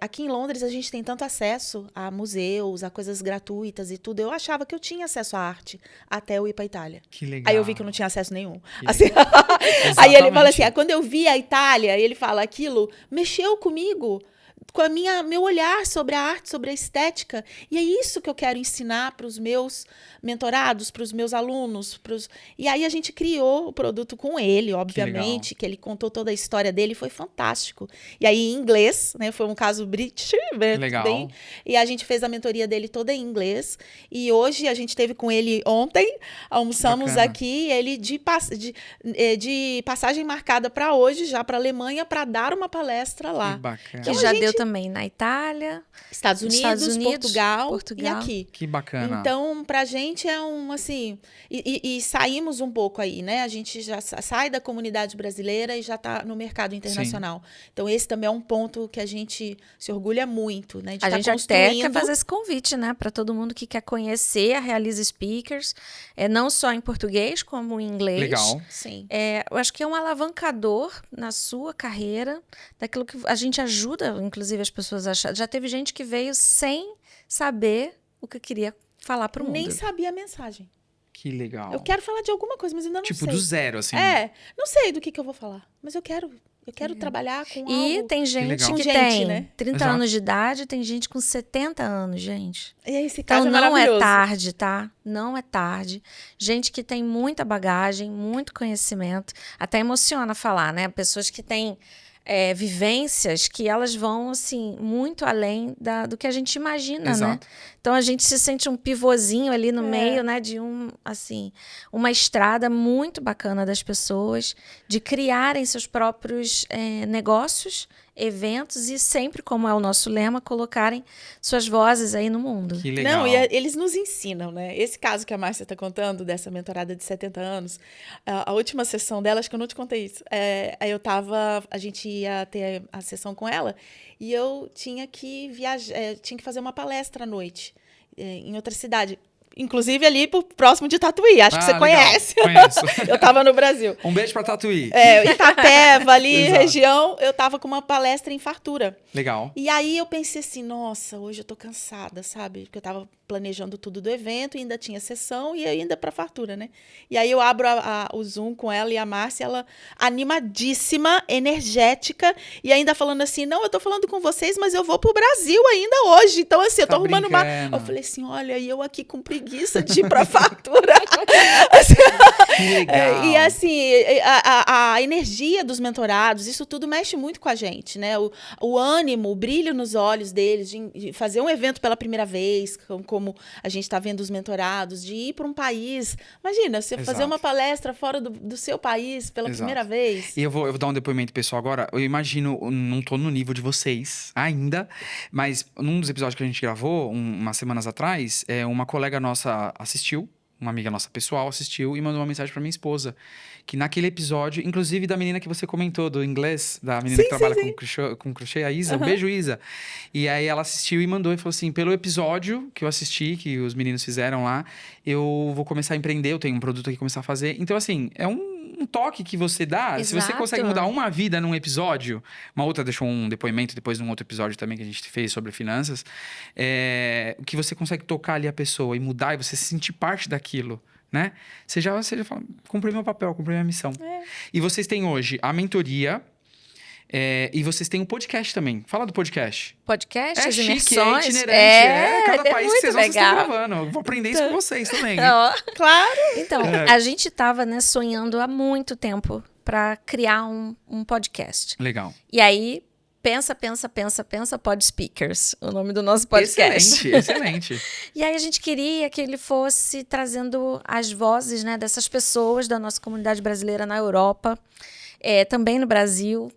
aqui em Londres a gente tem tanto acesso a museus, a coisas gratuitas e tudo. Eu achava que eu tinha acesso à arte até eu ir para Itália. Que legal. Aí eu vi que eu não tinha acesso nenhum. Assim, aí ele fala assim, quando eu vi a Itália, ele fala, aquilo mexeu comigo, com meu olhar sobre a arte, sobre a estética. E é isso que eu quero ensinar para os meus mentorados, para os meus alunos. E aí a gente criou o produto com ele, obviamente, que ele contou toda a história dele, foi fantástico. E aí em inglês, né, foi um caso british, legal. E a gente fez a mentoria dele toda em inglês. E hoje a gente teve com ele ontem, almoçamos aqui, ele de passagem marcada para hoje, já para a Alemanha, para dar uma palestra lá. Que bacana. Que já deu também na Itália, Estados Unidos, Portugal e aqui. Que bacana. Então, pra gente é assim... E saímos um pouco aí, né? A gente já sai da comunidade brasileira e já está no mercado internacional. Sim. Então, esse também é um ponto que a gente se orgulha muito, né? A gente até quer fazer esse convite, né? Para todo mundo que quer conhecer a Realize Speakers, não só em português, como em inglês. Legal. Sim. Eu acho que é um alavancador na sua carreira, daquilo que a gente ajuda, inclusive, as pessoas a achar. Já teve gente que veio sem saber o que queria falar para o mundo. Nem sabia a mensagem. Que legal. Eu quero falar de alguma coisa, mas ainda não sei. Tipo, do zero, assim. Não sei do que eu vou falar, mas eu quero trabalhar com algo... E tem gente que tem, né? 30 Exato. anos de idade, tem gente com 70 anos, gente. E esse então caso não é tarde, tá? Não é tarde. Gente que tem muita bagagem, muito conhecimento. Até emociona falar, né? Pessoas que têm vivências que elas vão, assim, muito além do que a gente imagina, Exato. né? Então, a gente se sente um pivôzinho ali no meio, né? De uma estrada muito bacana das pessoas, de criarem seus próprios negócios, eventos e sempre, como é o nosso lema, colocarem suas vozes aí no mundo. Que legal. Não, e eles nos ensinam, né? Esse caso que a Márcia está contando, dessa mentorada de 70 anos, a última sessão dela, acho que eu não te contei isso, a gente ia ter a sessão com ela e eu tinha que viajar, tinha que fazer uma palestra à noite em outra cidade. Inclusive ali próximo de Tatuí. Acho que você conhece. Conheço. Eu estava no Brasil. Um beijo pra Tatuí. Itapeva, ali, região. Eu estava com uma palestra em fartura. Legal. E aí eu pensei assim, nossa, hoje eu tô cansada, sabe? Porque eu estava planejando tudo do evento, e ainda tinha sessão e ainda para fartura, né? E aí eu abro o Zoom com ela e a Márcia, ela animadíssima, energética, e ainda falando assim, não, eu tô falando com vocês, mas eu vou pro Brasil ainda hoje. Então, assim, eu tô arrumando uma... Eu falei assim, olha, e eu aqui com preguiça de ir pra fartura. Que legal. E assim, a energia dos mentorados, isso tudo mexe muito com a gente, né? O ânimo, o brilho nos olhos deles, de fazer um evento pela primeira vez, como a gente está vendo os mentorados, de ir para um país. Imagina, você fazer uma palestra fora do seu país pela primeira vez. E eu vou dar um depoimento pessoal agora. Eu imagino, não tô no nível de vocês ainda, mas num dos episódios que a gente gravou, umas semanas atrás, uma colega nossa assistiu, uma amiga nossa pessoal assistiu e mandou uma mensagem pra minha esposa. Que naquele episódio, inclusive da menina que você comentou, do inglês, da menina que trabalha com crochê, a Isa. Um beijo, Isa. E aí ela assistiu e mandou e falou assim, pelo episódio que eu assisti, que os meninos fizeram lá, eu vou começar a empreender, eu tenho um produto aqui começar a fazer. Então, assim, é um toque que você dá. Exato. Se você consegue mudar uma vida num episódio, uma outra deixou um depoimento depois num outro episódio também que a gente fez sobre finanças, que você consegue tocar ali a pessoa e mudar e você se sentir parte daquilo, né? Você já fala, cumpri meu papel, cumpri minha missão. E vocês têm hoje a mentoria e vocês têm um podcast também. Fala do podcast. Podcast, as chique, imersões. Cada país que vocês estão gravando. Eu vou aprender isso com vocês também. Claro! Então, a gente estava sonhando há muito tempo para criar um podcast. Legal. E aí, pensa, Pod Speakers, o nome do nosso podcast. Excelente. E aí a gente queria que ele fosse trazendo as vozes, né, dessas pessoas da nossa comunidade brasileira na Europa, também no Brasil.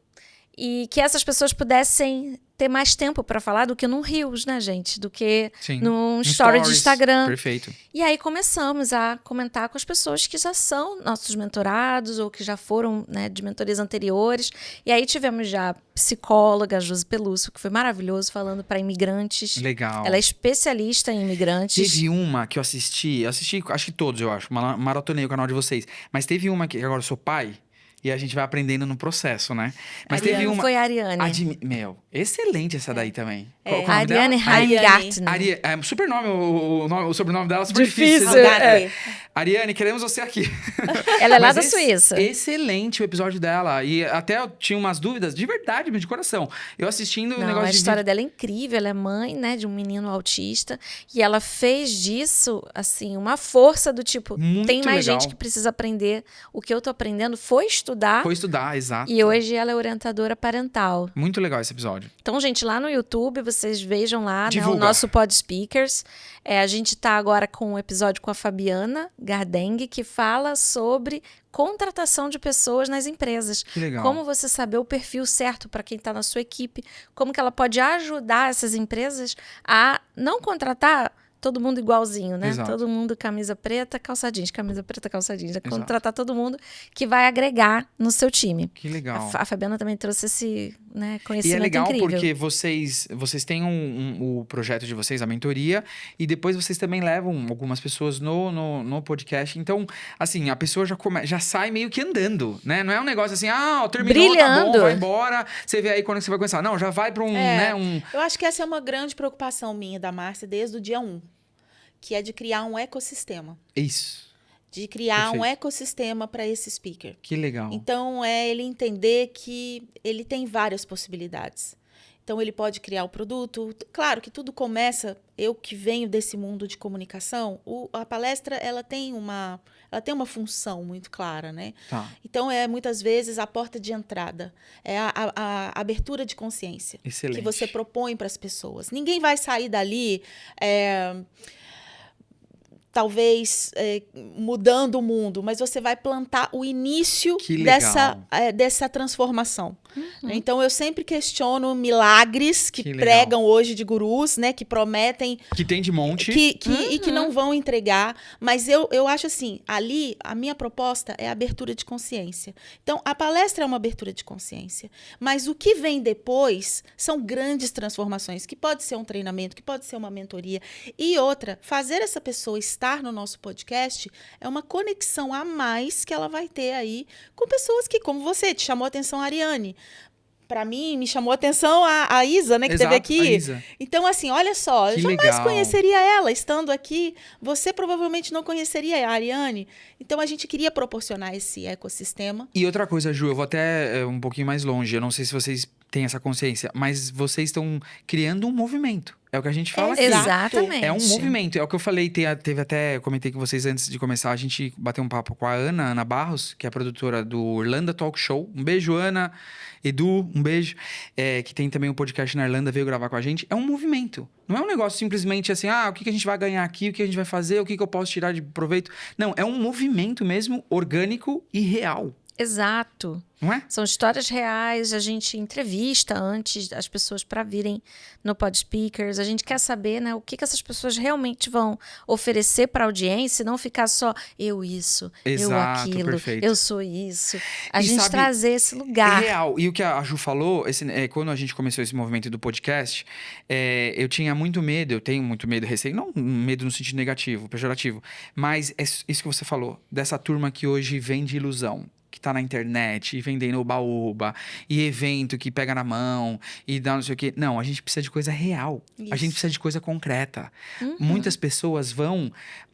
e que essas pessoas pudessem ter mais tempo para falar do que num Reels, né, gente? Do que num story de Instagram. Perfeito. E aí começamos a comentar com as pessoas que já são nossos mentorados ou que já foram, né, de mentorias anteriores. E aí tivemos já a psicóloga Josi Pelúcio, que foi maravilhoso, falando para imigrantes. Legal. Ela é especialista em imigrantes. Teve uma que eu assisti acho que todos, eu acho, maratonei o canal de vocês. Mas teve uma que agora eu sou pai. E a gente vai aprendendo no processo, né? Mas Ariane, teve uma... Foi a Ariane. Meu, excelente essa daí também. É. Qual é o nome dela? Ariane Heingartner. É super nome, o sobrenome dela é super Difícil, difícil. Ariane, queremos você aqui. Ela é lá Mas da Suíça. Excelente o episódio dela. E até eu tinha umas dúvidas, de verdade, de coração. Eu assistindo o negócio a história dela é incrível. Ela é mãe, né, de um menino autista. E ela fez disso, assim, uma força do tipo... Muito tem mais legal. gente que precisa aprender. O que eu tô aprendendo foi estudar. Foi estudar, exato. E hoje ela é orientadora parental. Muito legal esse episódio. Então, gente, lá no YouTube, vocês vejam lá, né, o Divulga. nosso Pod Speakers. A gente tá agora com um episódio com a Fabiana Gardeng, que fala sobre contratação de pessoas nas empresas. Que legal. Como você saber o perfil certo para quem está na sua equipe. Como que ela pode ajudar essas empresas a não contratar todo mundo igualzinho, né? Exato. Todo mundo camisa preta, calça jeans, camisa preta, calça jeans. É Exato. contratar todo mundo que vai agregar no seu time. Que legal. A Fabiana também trouxe esse, né, E é conhecimento legal incrível. porque vocês têm o projeto de vocês, a mentoria, e depois vocês também levam algumas pessoas no podcast. Então, assim, a pessoa já sai meio que andando, né? Não é um negócio assim, terminou, tá bom, Brilhando. vai embora. Você vê aí quando você vai começar. Não, já vai para Eu acho que essa é uma grande preocupação minha da Márcia desde o dia 1, que é de criar um ecossistema. Isso. De criar um Perfeito. ecossistema para esse speaker. Que legal. Então, é ele entender que ele tem várias possibilidades. Então, ele pode criar o produto. Claro que tudo começa... Eu que venho desse mundo de comunicação, a palestra ela tem uma função muito clara, né? Tá. Então, muitas vezes a porta de entrada. É a abertura de consciência. Excelente. Que você propõe para as pessoas. Ninguém vai sair dali... talvez mudando o mundo, mas você vai plantar o início dessa transformação. Uhum. Então, eu sempre questiono milagres que legal. pregam hoje de gurus, né? Que prometem... Que tem de monte. E que não vão entregar. Mas eu acho assim, ali, a minha proposta é a abertura de consciência. Então, a palestra é uma abertura de consciência. Mas o que vem depois são grandes transformações, que pode ser um treinamento, que pode ser uma mentoria. E outra, fazer essa pessoa estar no nosso podcast é uma conexão a mais que ela vai ter aí com pessoas que, como você, te chamou a atenção a Ariane. Para mim, me chamou a atenção a Isa, né, que Exato, esteve aqui. a Isa. Então, assim, olha só, Que eu jamais legal. conheceria ela estando aqui. Você provavelmente não conheceria a Ariane. Então, a gente queria proporcionar esse ecossistema. E outra coisa, Ju, eu vou até um pouquinho mais longe. Eu não sei se vocês têm essa consciência, mas vocês estão criando um movimento. É o que a gente fala aqui. Exatamente. É um movimento. É o que eu falei, teve até, eu comentei com vocês antes de começar, a gente bateu um papo com a Ana Barros, que é a produtora do Irlanda Talk Show. Um beijo, Ana. Edu, um beijo. Que tem também um podcast na Irlanda, veio gravar com a gente. É um movimento. Não é um negócio simplesmente assim, o que a gente vai ganhar aqui, o que a gente vai fazer, o que eu posso tirar de proveito. Não, é um movimento mesmo, orgânico e real. Exato. Não é? São histórias reais, a gente entrevista antes as pessoas para virem no Pod Speakers. A gente quer saber, né, o que essas pessoas realmente vão oferecer para a audiência e não ficar só eu isso, eu Exato, aquilo, perfeito. eu sou isso. A E gente sabe, trazer esse lugar. É real. E o que a Ju falou, quando a gente começou esse movimento do podcast, eu tinha muito medo, eu tenho muito medo, receio, não medo no sentido negativo, pejorativo, mas é isso que você falou, dessa turma que hoje vende ilusão. Que tá na internet, e vendendo oba-oba, e evento que pega na mão, e dá não sei o quê. Não, a gente precisa de coisa real. Isso. A gente precisa de coisa concreta. Muitas pessoas vão,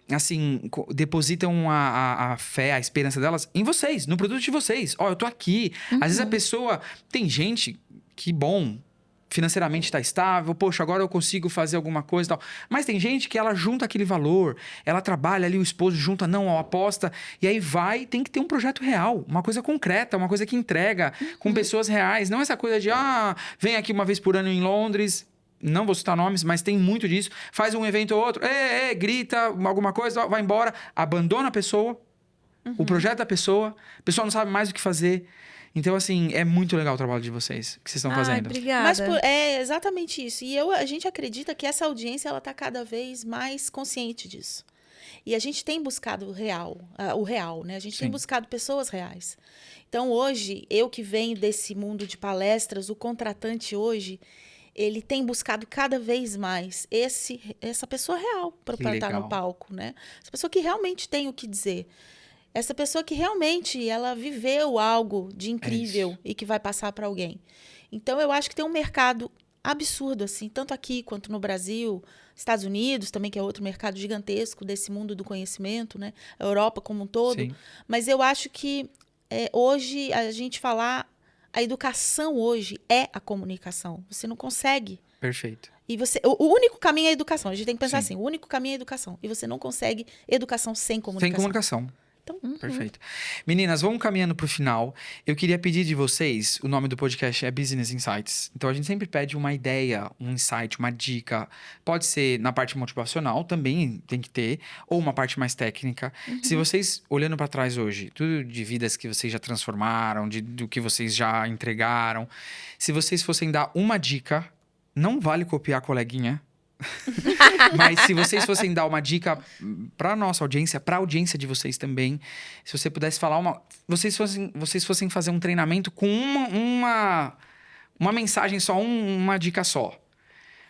assim, depositam a fé, a esperança delas em vocês, no produto de vocês. Eu tô aqui. Às vezes a pessoa... Tem gente que, bom... financeiramente está estável, poxa, agora eu consigo fazer alguma coisa e tal. Mas tem gente que ela junta aquele valor, ela trabalha ali, o esposo junta, aposta, e aí tem que ter um projeto real, uma coisa concreta, uma coisa que entrega com pessoas reais. Não essa coisa de, vem aqui uma vez por ano em Londres, não vou citar nomes, mas tem muito disso, faz um evento ou outro, grita alguma coisa, vai embora, abandona a pessoa, o projeto da pessoa, a pessoa não sabe mais o que fazer. Então, assim, é muito legal o trabalho de vocês, que vocês estão fazendo. Obrigada. Mas é exatamente isso. E a gente acredita que essa audiência ela está cada vez mais consciente disso. E a gente tem buscado o real, né? A gente tem buscado pessoas reais. Então, hoje, eu que venho desse mundo de palestras, o contratante hoje, ele tem buscado cada vez mais essa pessoa real para estar no palco, né? Essa pessoa que realmente tem o que dizer. Essa pessoa que realmente ela viveu algo de incrível e que vai passar para alguém. Então, eu acho que tem um mercado absurdo, assim, tanto aqui quanto no Brasil, Estados Unidos também, que é outro mercado gigantesco desse mundo do conhecimento, né? A Europa como um todo. Sim. Mas eu acho que hoje a gente falar, a educação hoje é a comunicação. Você não consegue. Perfeito. E o único caminho é a educação. A gente tem que pensar assim, o único caminho é a educação. E você não consegue educação sem comunicação. Sem comunicação. Então, Perfeito. Meninas, vamos caminhando para o final. Eu queria pedir de vocês, o nome do podcast é Business Insights. Então, a gente sempre pede uma ideia, um insight, uma dica. Pode ser na parte motivacional, também tem que ter, ou uma parte mais técnica. Se vocês, olhando para trás hoje, tudo de vidas que vocês já transformaram, do que vocês já entregaram, se vocês fossem dar uma dica, não vale copiar a coleguinha, mas se vocês fossem dar uma dica para nossa audiência, para a audiência de vocês também, se você pudesse falar vocês fossem fazer um treinamento com uma mensagem só, uma dica só,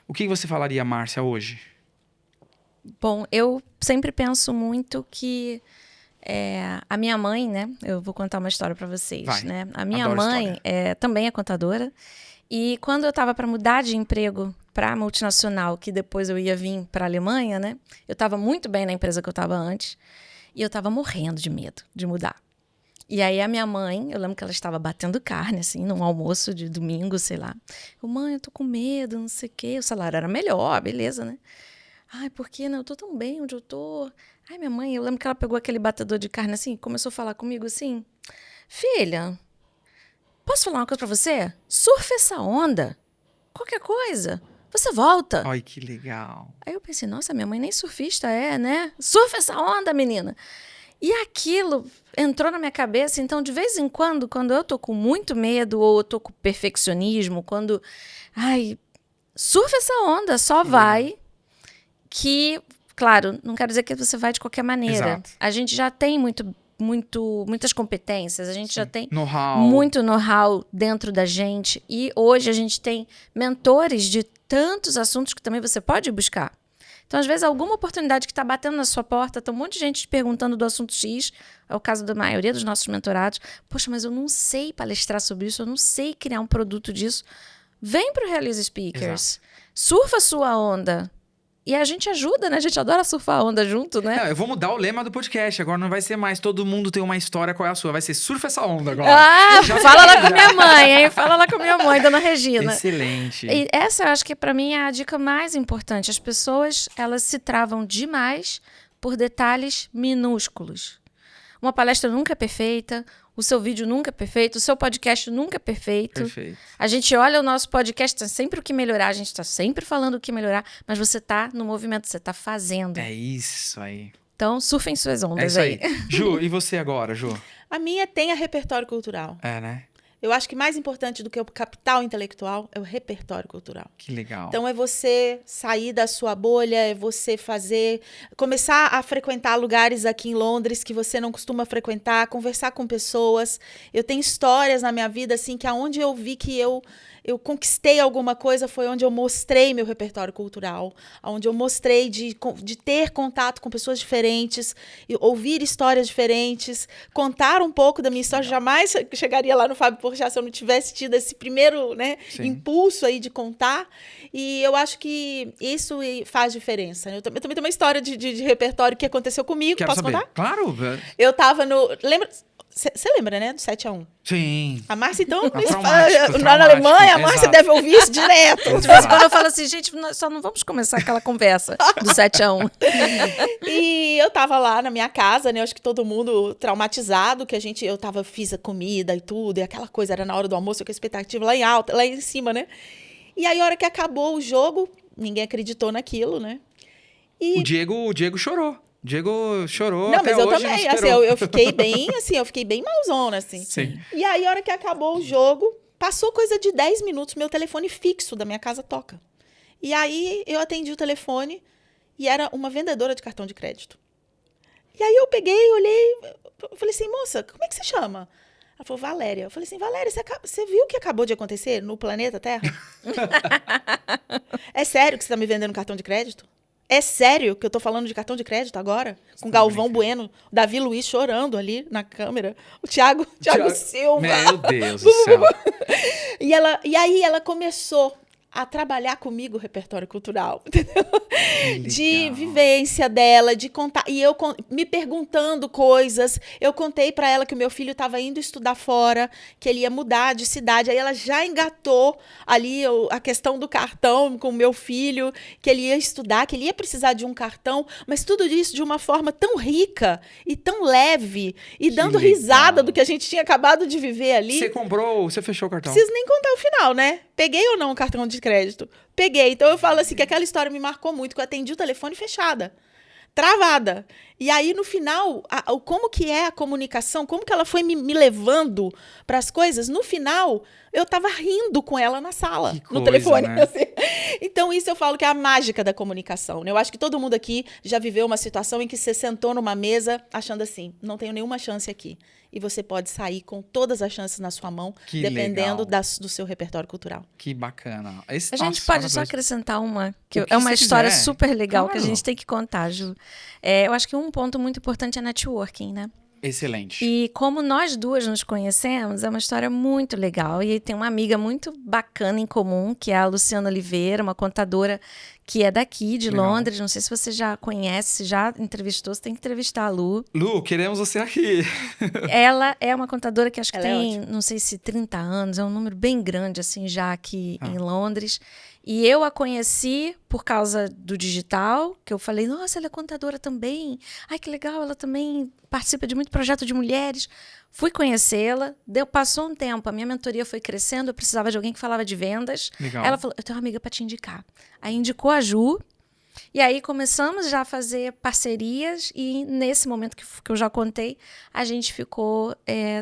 o que você falaria, Márcia, hoje? Bom, eu sempre penso muito que a minha mãe, né? Eu vou contar uma história para vocês, Vai. né? A minha Adoro mãe também é contadora. E quando eu estava para mudar de emprego para a multinacional, que depois eu ia vir para a Alemanha, né? Eu estava muito bem na empresa que eu estava antes. E eu estava morrendo de medo de mudar. E aí a minha mãe, eu lembro que ela estava batendo carne, assim, num almoço de domingo, sei lá. Mãe, eu tô com medo, não sei o quê. O salário era melhor, beleza, né? Ai, por que não? Eu tô tão bem onde eu tô. Ai, minha mãe, eu lembro que ela pegou aquele batedor de carne assim, começou a falar comigo assim: filha, posso falar uma coisa pra você? Surfa essa onda. Qualquer coisa, você volta. Ai, que legal. Aí eu pensei, nossa, minha mãe nem surfista né? Surfa essa onda, menina. E aquilo entrou na minha cabeça. Então, de vez em quando eu tô com muito medo ou eu tô com perfeccionismo, surfa essa onda, só vai. Que, claro, não quero dizer que você vai de qualquer maneira. Exato. A gente já tem muitas competências, a gente já tem muito know-how dentro da gente. E hoje a gente tem mentores de tantos assuntos que também você pode buscar. Então, às vezes, alguma oportunidade que está batendo na sua porta, tem um monte de gente te perguntando do assunto X, é o caso da maioria dos nossos mentorados. Poxa, mas eu não sei palestrar sobre isso, eu não sei criar um produto disso. Vem para o Realize Speakers, surfa a sua onda. E a gente ajuda, né? A gente adora surfar a onda junto, né? Não, eu vou mudar o lema do podcast. Agora não vai ser mais todo mundo tem uma história, qual é a sua? Vai ser surfa essa onda agora. Fala lá com a minha mãe, hein? Fala lá com a minha mãe, dona Regina. Excelente. E essa eu acho que pra mim é a dica mais importante. As pessoas, elas se travam demais por detalhes minúsculos. Uma palestra nunca é perfeita, o seu vídeo nunca é perfeito, o seu podcast nunca é perfeito. Perfeito. A gente olha o nosso podcast, tem sempre o que melhorar, a gente está sempre falando o que melhorar, mas você está no movimento, você está fazendo. É isso aí. Então, surfem suas ondas É isso aí. Ju, e você agora, Ju? A minha tem a repertório cultural. É, né? Eu acho que mais importante do que o capital intelectual é o repertório cultural. Que legal. Então, é você sair da sua bolha, é você começar a frequentar lugares aqui em Londres que você não costuma frequentar, conversar com pessoas. Eu tenho histórias na minha vida, assim, que aonde eu vi que eu conquistei alguma coisa foi onde eu mostrei meu repertório cultural, onde eu mostrei de ter contato com pessoas diferentes, ouvir histórias diferentes, contar um pouco da minha história. Jamais chegaria lá no Fábio Porchat se eu não tivesse tido esse primeiro, né, impulso aí de contar. E eu acho que isso faz diferença. Eu também tenho uma história de repertório que aconteceu comigo. Quero Posso saber. contar? Claro. Eu tava no... Você lembra, né? Do 7-1. Sim. A Márcia, então, traumático, na Alemanha, a Márcia deve ouvir isso direto. De vez em quando eu falo assim, gente, nós só não vamos começar aquela conversa do 7-1. E eu tava lá na minha casa, né? Eu acho que todo mundo traumatizado, que fiz a comida e tudo, e aquela coisa, era na hora do almoço, com a expectativa lá em cima, né? E aí, a hora que acabou o jogo, ninguém acreditou naquilo, né? O Diego chorou. Diego chorou Não, até mas eu hoje, também, não assim, superou. eu fiquei bem, assim, eu fiquei bem malzona, assim. Sim. E aí, a hora que acabou o jogo, passou coisa de 10 minutos, meu telefone fixo da minha casa toca. E aí, eu atendi o telefone e era uma vendedora de cartão de crédito. E aí, eu peguei, olhei, eu falei assim, moça, como é que você chama? Ela falou, Valéria. Eu falei assim, Valéria, você viu o que acabou de acontecer no planeta Terra? É sério que você tá me vendendo cartão de crédito? É sério que eu tô falando de cartão de crédito agora? Com Galvão Bueno, o Davi Luiz chorando ali na câmera, o Thiago Silva. Meu Deus do céu. E aí ela começou a trabalhar comigo o repertório cultural, entendeu? De vivência dela, de contar. E eu me perguntando coisas. Eu contei pra ela que o meu filho estava indo estudar fora, que ele ia mudar de cidade. Aí ela já engatou ali a questão do cartão com o meu filho, que ele ia estudar, que ele ia precisar de um cartão, mas tudo isso de uma forma tão rica e tão leve, e dando risada do que a gente tinha acabado de viver ali. Você comprou, você fechou o cartão? Preciso nem contar o final, né? Peguei ou não o cartão de crédito? Peguei. Então eu falo assim que aquela história me marcou muito, que eu atendi o telefone fechada, travada. E aí no final, como que é a comunicação, como que ela foi me levando para as coisas, no final eu tava rindo com ela na sala, no telefone. Né? Assim. Então isso eu falo que é a mágica da comunicação, né? Eu acho que todo mundo aqui já viveu uma situação em que você sentou numa mesa achando assim, não tenho nenhuma chance aqui. E você pode sair com todas as chances na sua mão, dependendo do seu repertório cultural. Que bacana. A gente pode só acrescentar uma, que é uma história super legal, que a gente tem que contar, Ju. Eu acho que um ponto muito importante é networking, né? Excelente. E como nós duas nos conhecemos, é uma história muito legal. E tem uma amiga muito bacana em comum, que é a Luciana Oliveira, uma contadora que é daqui, de Londres. Não sei se você já conhece, se já entrevistou, você tem que entrevistar a Lu. Lu, queremos você aqui. Ela é uma contadora que acho que tem, não sei se 30 anos, é um número bem grande, assim, já aqui em Londres. E eu a conheci por causa do digital, que eu falei, nossa, ela é contadora também. Ai, que legal, ela também participa de muito projeto de mulheres. Fui conhecê-la, passou um tempo, a minha mentoria foi crescendo, eu precisava de alguém que falava de vendas. Legal. Ela falou, eu tenho uma amiga para te indicar. Aí indicou a Ju, e aí começamos já a fazer parcerias e nesse momento que eu já contei, a gente ficou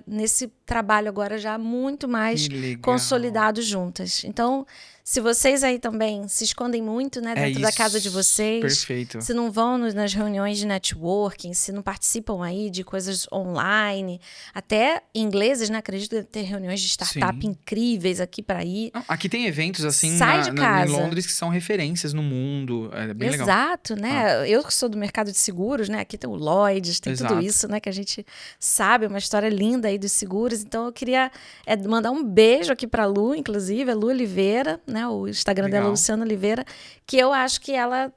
nesse trabalho agora já muito mais consolidados juntas. Então, se vocês aí também se escondem muito, né, dentro da casa de vocês, perfeito. Se não vão nas reuniões de networking, se não participam aí de coisas online, até ingleses, né, acredito ter reuniões de startup incríveis aqui para ir. Aqui tem eventos assim em Londres que são referências no mundo, é bem legal. Exato, né? Eu que sou do mercado de seguros, né, aqui tem o Lloyds, tem tudo isso, né, que a gente sabe, uma história linda aí dos seguros. Então eu queria mandar um beijo aqui para Lu, inclusive, a Lu Oliveira, né? O Instagram dela é Luciana Oliveira, que eu acho que ela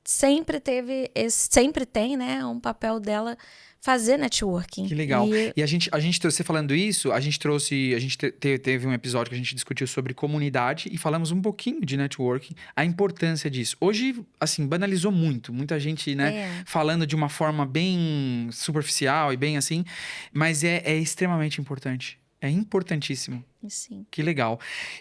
sempre tem, né, um papel dela fazer networking. Que legal. E a gente você falando isso, a gente teve um episódio que a gente discutiu sobre comunidade e falamos um pouquinho de networking, a importância disso. Hoje, assim, banalizou muito, muita gente, né, falando de uma forma bem superficial e bem assim, mas é extremamente importante. É importantíssimo. Sim. Que legal.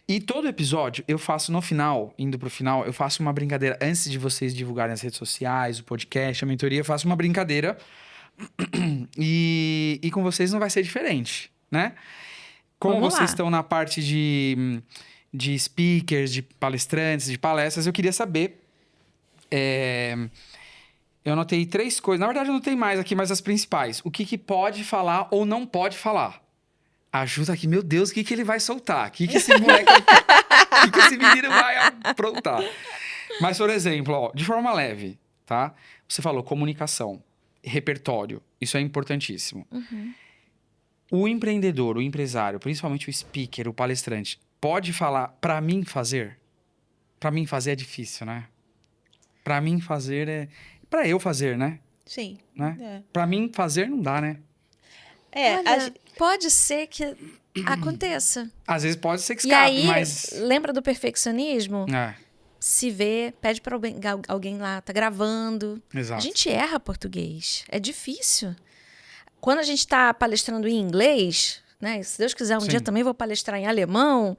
E todo episódio, eu faço no final, indo pro final, eu faço uma brincadeira. Antes de vocês divulgarem as redes sociais, o podcast, a mentoria, eu faço uma brincadeira. E com vocês não vai ser diferente, né? Como vocês estão na parte de speakers, de palestrantes, de palestras, eu queria saber... eu anotei 3 coisas. Na verdade, eu anotei mais aqui, mas as principais. O que pode falar ou não pode falar. Ajuda aqui, meu Deus, o que ele vai soltar? O que esse moleque... O que esse menino vai aprontar? Mas, por exemplo, ó, de forma leve, tá? Você falou comunicação, repertório. Isso é importantíssimo. O empreendedor, o empresário, principalmente o speaker, o palestrante, pode falar pra mim fazer? Pra mim fazer é difícil, né? Pra mim fazer é... Pra eu fazer, né? Sim. Né? Pra mim fazer não dá, né? Olha, pode ser que aconteça. Às vezes pode ser que escape, e aí, mas... lembra do perfeccionismo? Se vê, pede para alguém lá, tá gravando. Exato. A gente erra português. É difícil. Quando a gente está palestrando em inglês, né? Se Deus quiser, um dia também vou palestrar em alemão.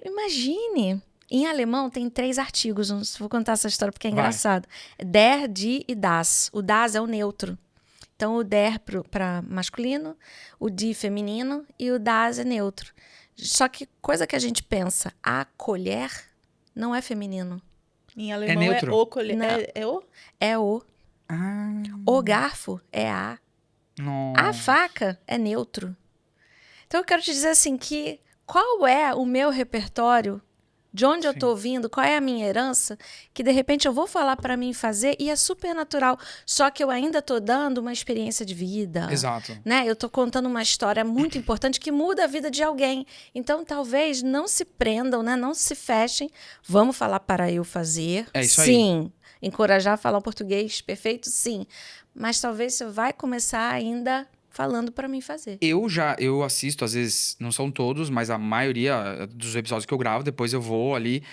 Imagine. Em alemão tem 3 artigos, não vou contar essa história porque é Vai. engraçado. Der, die e das. O das é o neutro. Então o der para masculino, o die feminino e o das é neutro. Só que coisa que a gente pensa, a colher não é feminino. Em alemão neutro? o colher. Não. É o? É o. Ah, O garfo é a. não. A faca é neutro. Então eu quero te dizer assim que qual é o meu repertório, de onde eu Sim. tô ouvindo, qual é a minha herança, que de repente eu vou falar para mim fazer e é super natural, só que eu ainda tô dando uma experiência de vida. Exato. Né? Eu tô contando uma história muito importante que muda a vida de alguém. Então talvez não se prendam, né? Não se fechem. Vamos falar para eu fazer. É isso aí. Sim. Encorajar a falar o português perfeito, sim. Mas talvez você vai começar ainda falando para mim fazer. Eu assisto, às vezes, não são todos, mas a maioria dos episódios que eu gravo, depois eu vou ali.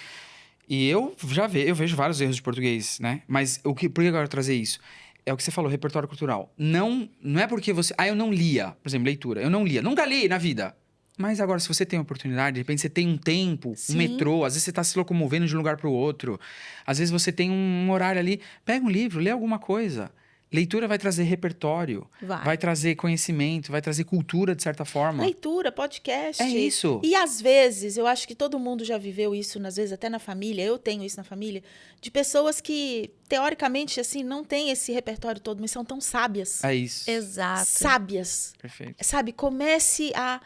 E eu vejo vários erros de português, né? Mas por que eu quero trazer isso? É o que você falou, repertório cultural. Não é porque você... eu não lia, por exemplo, leitura. Eu não lia. Nunca li na vida. Mas agora, se você tem a oportunidade, de repente você tem um tempo, Sim. um metrô, às vezes você tá se locomovendo de um lugar para o outro. Às vezes você tem um horário ali, pega um livro, lê alguma coisa. Leitura vai trazer repertório, vai trazer conhecimento, vai trazer cultura, de certa forma. Leitura, podcast. É isso. E às vezes, eu acho que todo mundo já viveu isso, às vezes até na família, eu tenho isso na família, de pessoas que, teoricamente, assim, não têm esse repertório todo, mas são tão sábias. É isso. Exato. Sábias. Perfeito. Sabe, comece a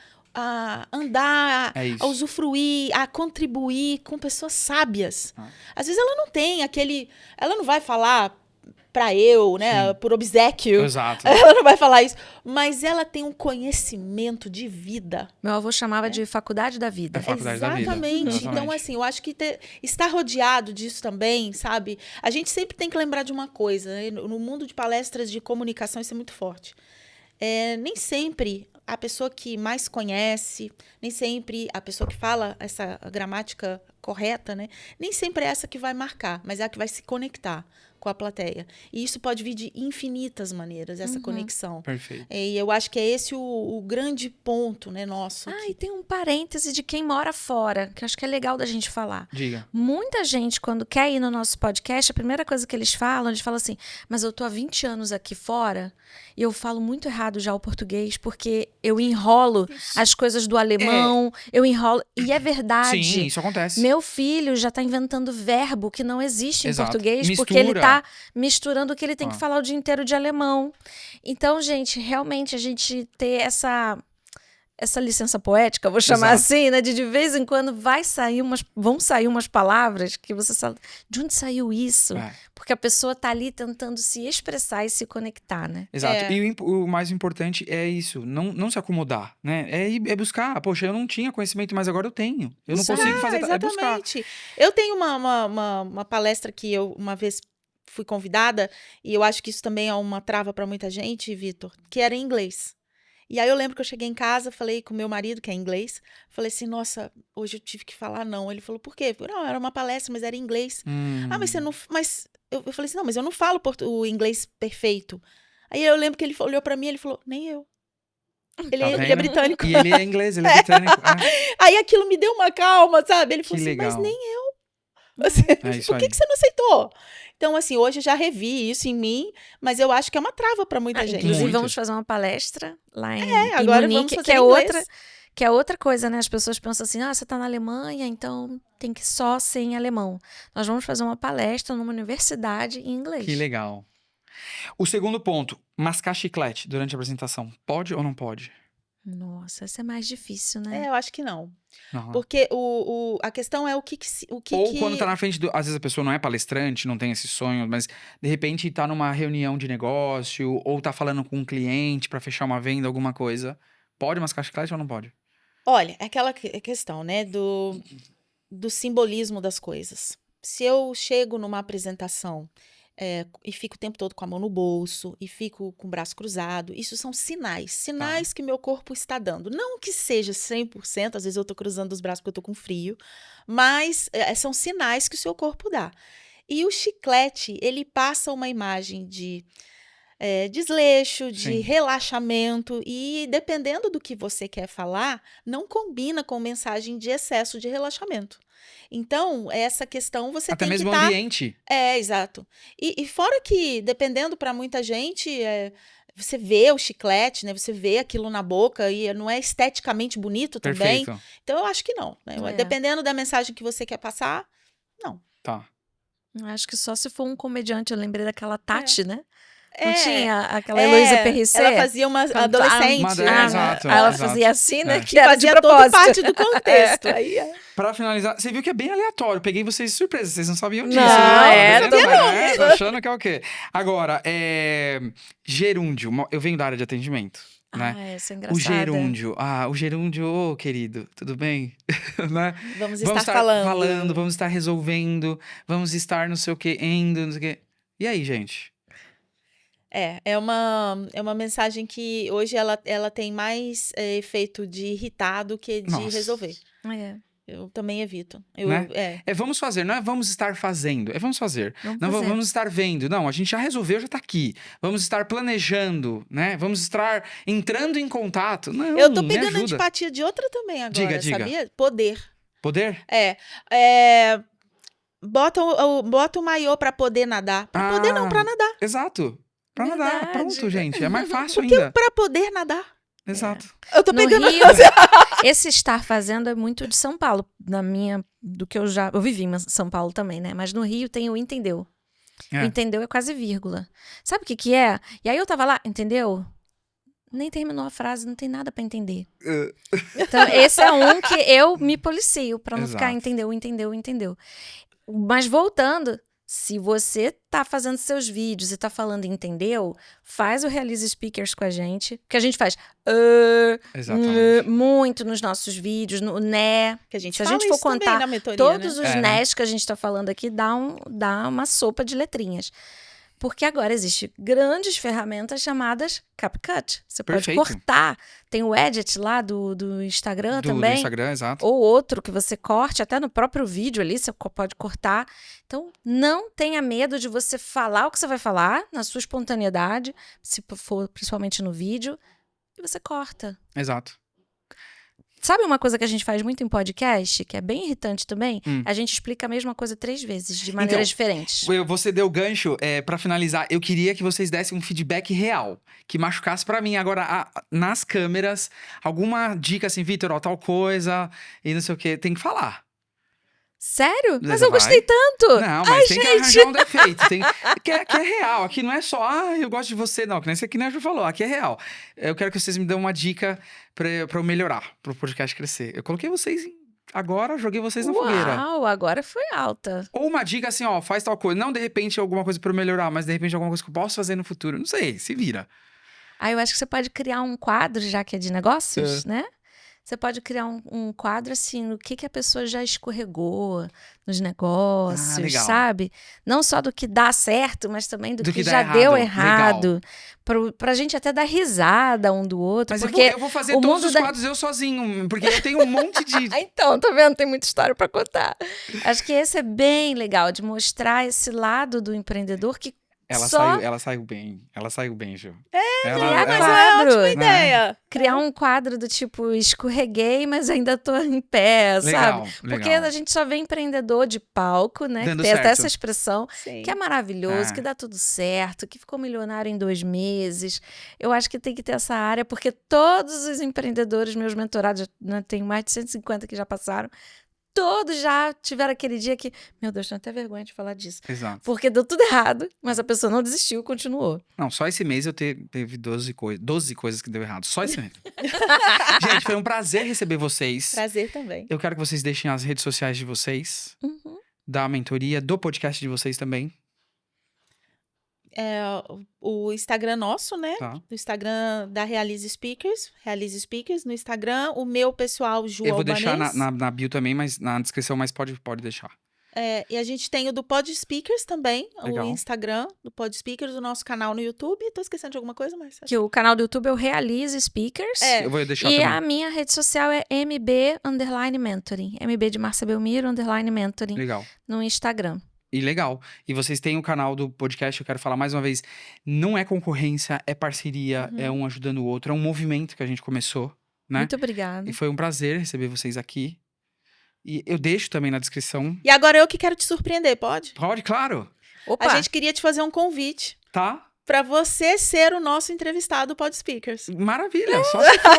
andar, É isso. a usufruir, a contribuir com pessoas sábias. Ah. Às vezes ela não tem aquele... Ela não vai falar pra eu, né, Sim. por obséquio. Exato. Ela não vai falar isso. Mas ela tem um conhecimento de vida. Meu avô chamava de faculdade da vida. É faculdade da vida. Exatamente. Exatamente. Então, assim, eu acho que estar rodeado disso também, sabe? A gente sempre tem que lembrar de uma coisa, né? No mundo de palestras de comunicação, isso é muito forte. Nem sempre a pessoa que mais conhece, nem sempre a pessoa que fala essa gramática correta, né? Nem sempre é essa que vai marcar, mas é a que vai se conectar com a plateia. E isso pode vir de infinitas maneiras, essa conexão. Perfeito. E eu acho que é esse o grande ponto, né, nosso. E tem um parêntese de quem mora fora, que eu acho que é legal da gente falar. Diga. Muita gente, quando quer ir no nosso podcast, a primeira coisa que eles falam assim, mas eu tô há 20 anos aqui fora e eu falo muito errado já o português, porque eu enrolo as coisas do alemão, eu enrolo... E é verdade. Sim, isso acontece. Meu filho já tá inventando verbo que não existe em Exato. português, porque Mistura. ele tá misturando o que ele tem que falar o dia inteiro de alemão. Então, gente, realmente a gente ter essa licença poética, vou chamar Exato. assim, né? De vez em quando vão sair umas palavras que você sabe, de onde saiu isso? Porque a pessoa tá ali tentando se expressar e se conectar, né? Exato. E o mais importante é isso, não se acomodar, né? É buscar. Poxa, eu não tinha conhecimento, mas agora eu tenho. Eu não consigo fazer... É buscar. Exatamente. Eu tenho uma palestra que eu uma vez fui convidada, e eu acho que isso também é uma trava para muita gente, Vitor, que era em inglês. E aí eu lembro que eu cheguei em casa, falei com meu marido, que é inglês, falei assim, nossa, hoje eu tive que falar não. Ele falou, por quê? Não, era uma palestra, mas era em inglês. Mas você não... Mas eu falei assim, não, mas eu não falo o inglês perfeito. Aí eu lembro que ele olhou para mim e ele falou, nem eu. Ele é britânico. E ele é inglês, ele é britânico. Aí aquilo me deu uma calma, sabe? Ele falou assim, legal. mas nem eu. Assim, por que você não aceitou? Então, assim, hoje eu já revi isso em mim, mas eu acho que é uma trava para muita gente. Inclusive, Muito. vamos fazer uma palestra lá em agora Munique, vamos que é fazer em inglês. que é outra coisa, né? As pessoas pensam assim, você tá na Alemanha, então tem que só ser em alemão. Nós vamos fazer uma palestra numa universidade em inglês. Que legal. O segundo ponto, mascar chiclete durante a apresentação. Pode ou não pode? Nossa, essa é mais difícil, né? Eu acho que não. Não. Porque a questão é o que Ou quando tá na frente às vezes a pessoa não é palestrante, não tem esse sonho, mas de repente tá numa reunião de negócio, ou tá falando com um cliente pra fechar uma venda, alguma coisa. Pode mascar chiclete ou não pode? Olha, é aquela questão, né, do simbolismo das coisas. Se eu chego numa apresentação e fico o tempo todo com a mão no bolso, e fico com o braço cruzado, isso são sinais que meu corpo está dando. Não que seja 100%, às vezes eu tô cruzando os braços porque eu tô com frio, mas são sinais que o seu corpo dá. E o chiclete, ele passa uma imagem de desleixo, de Sim. relaxamento, e dependendo do que você quer falar, não combina com mensagem de excesso de relaxamento. Então, essa questão você Até tem mesmo que o estar... ambiente. Exato. E fora que, dependendo para muita gente, você vê o chiclete, né? Você vê aquilo na boca e não é esteticamente bonito também. Perfeito. Então, eu acho que não. Né? Dependendo da mensagem que você quer passar, não. Tá. Acho que só se for um comediante. Eu lembrei daquela Tati, né? Não É, tinha aquela Heloísa Perricet? ela fazia uma adolescente. Exato, ela exato. fazia assim, né? É. Que era de fazia toda propósito. parte do contexto. Aí, Pra finalizar, você viu que é bem aleatório. Peguei vocês de surpresa, vocês não sabiam disso. Não, né? é, Tá vendo? não. É, tá achando que é o quê? Agora, gerúndio. Eu venho da área de atendimento, né? Essa é O engraçada. gerúndio, ô querido, tudo bem? Né? vamos Vamos estar falando. vamos estar resolvendo, vamos estar não sei o quê, não sei o quê. E aí, gente? É uma mensagem que hoje ela tem mais efeito de irritar do que de Nossa. resolver. É. Eu também evito. Né? Vamos fazer, não é vamos estar fazendo, é vamos fazer. Não vamos estar vendo. Não, a gente já resolveu, já tá aqui. Vamos estar planejando, né? Vamos estar entrando em contato. Não, Eu tô me pegando ajuda. antipatia de outra também agora, Diga. sabia? Poder. Poder? Bota o maiô pra poder nadar. Pra poder não, pra nadar. Exato. Pra nadar. Verdade. Pronto, gente. É mais fácil Porque ainda. pra poder nadar. Exato. Eu tô No pegando... Rio, esse estar fazendo é muito de São Paulo. Do que eu vivi em São Paulo também, né? Mas no Rio tem o entendeu. É. O entendeu é quase vírgula. Sabe o que que é? E aí eu tava lá, entendeu? Nem terminou a frase, não tem nada pra entender. Então, esse é um que eu me policio pra não ficar entendeu. Mas voltando, se você tá fazendo seus vídeos e tá falando entendeu, faz o Realize Speakers com a gente, que a gente faz Exatamente. muito nos nossos vídeos, no né. Que a gente Se a fala gente for isso também contar na mentoria, todos né? os nés que a gente tá falando aqui, dá uma sopa de letrinhas. Porque agora existem grandes ferramentas chamadas CapCut. Você Perfeito. pode cortar. Tem o edit lá do Instagram Do também. Instagram, exato. Ou outro que você corte, até no próprio vídeo ali, você pode cortar. Então, não tenha medo de você falar o que você vai falar, na sua espontaneidade, se for principalmente no vídeo, e você corta. Exato. Sabe uma coisa que a gente faz muito em podcast, que é bem irritante também? Hum. A gente explica a mesma coisa 3 vezes, de maneiras diferentes. Você deu gancho, pra finalizar, eu queria que vocês dessem um feedback real, que machucasse pra mim agora nas câmeras, alguma dica assim, Vitor, ó, tal coisa, e não sei o quê, tem que falar. Sério? Mas Vai. eu gostei tanto! Não, mas tem que arranjar um defeito, que é real, aqui não é só, eu gosto de você, não, que nem isso aqui, né, a Ju falou, aqui é real. Eu quero que vocês me dêem uma dica pra eu melhorar, pro podcast crescer. Eu coloquei vocês agora, joguei vocês na fogueira. Uau, agora foi alta. Ou uma dica assim, ó, faz tal coisa. Não, de repente, alguma coisa pra eu melhorar, mas de repente alguma coisa que eu posso fazer no futuro. Não sei, se vira. Aí eu acho que você pode criar um quadro, já que é de negócios, né? Você pode criar um quadro assim, no que a pessoa já escorregou nos negócios, legal. sabe? Não só do que dá certo, mas também do que dá já errado. deu errado. Pra gente até dar risada um do outro. Mas porque eu vou fazer o todos mundo os da- quadros eu sozinho, porque eu tenho um monte de... Ah, então, tá vendo? Tem muita história pra contar. Acho que esse é bem legal, de mostrar esse lado do empreendedor que Ela saiu bem, Ju. criar Mas quadro. é ótima ideia. Criar um quadro do tipo, escorreguei, mas ainda tô em pé, Legal, sabe? Porque legal. a gente só vê empreendedor de palco, né? Dando Que tem até certo. essa expressão, Sim. que é maravilhoso, Ah. que dá tudo certo, que ficou milionário em 2 meses. Eu acho que tem que ter essa área, porque todos os empreendedores, meus mentorados, né, tenho mais de 150 que já passaram, todos já tiveram aquele dia que, meu Deus, tenho até vergonha de falar disso. Exato. Porque deu tudo errado, mas a pessoa não desistiu, continuou. Não, só esse mês eu teve 12 coisas que deu errado. Só esse mês. Gente, foi um prazer receber vocês. Prazer também. Eu quero que vocês deixem as redes sociais de vocês, Uhum. da mentoria, do podcast de vocês também. O Instagram nosso, né? Tá. O Instagram da Realize Speakers. No Instagram. O meu pessoal, Ju Eu vou Albanês. deixar na bio também, mas na descrição, mas pode deixar. E a gente tem o do Pod Speakers também. Legal. O Instagram do Pod Speakers. O nosso canal no YouTube. Tô esquecendo de alguma coisa, mas... Que o canal do YouTube é o Realize Speakers. É. Eu vou deixar E também. a minha rede social é MB_Mentoring. MB de Márcia Belmiro _Mentoring Legal. no Instagram. E legal. E vocês têm o canal do podcast, eu quero falar mais uma vez. Não é concorrência, é parceria, é um ajudando o outro. É um movimento que a gente começou, né? Muito obrigada. E foi um prazer receber vocês aqui. E eu deixo também na descrição. E agora eu que quero te surpreender, pode? Pode, claro. Opa, A gente queria te fazer um convite Tá? para você ser o nosso entrevistado do Pod Speakers. Maravilha. Só se for.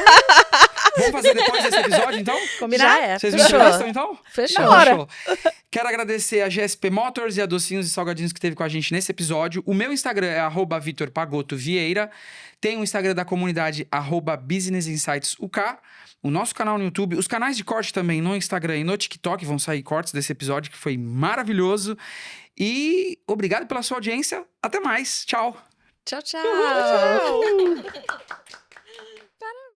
Vamos fazer depois desse episódio, então? Combinado? já é. Vocês me Fechou. entrevistam, então? Fechou. Na hora. Fechou. Quero agradecer a GSP Motors e a Docinhos e Salgadinhos que esteve com a gente nesse episódio. O meu Instagram é @VitorPagotoVieira. Tem o Instagram da comunidade @BusinessInsightsUK. O nosso canal no YouTube. Os canais de corte também no Instagram e no TikTok vão sair cortes desse episódio, que foi maravilhoso. E obrigado pela sua audiência. Até mais. Tchau. Tchau, tchau. Tchau.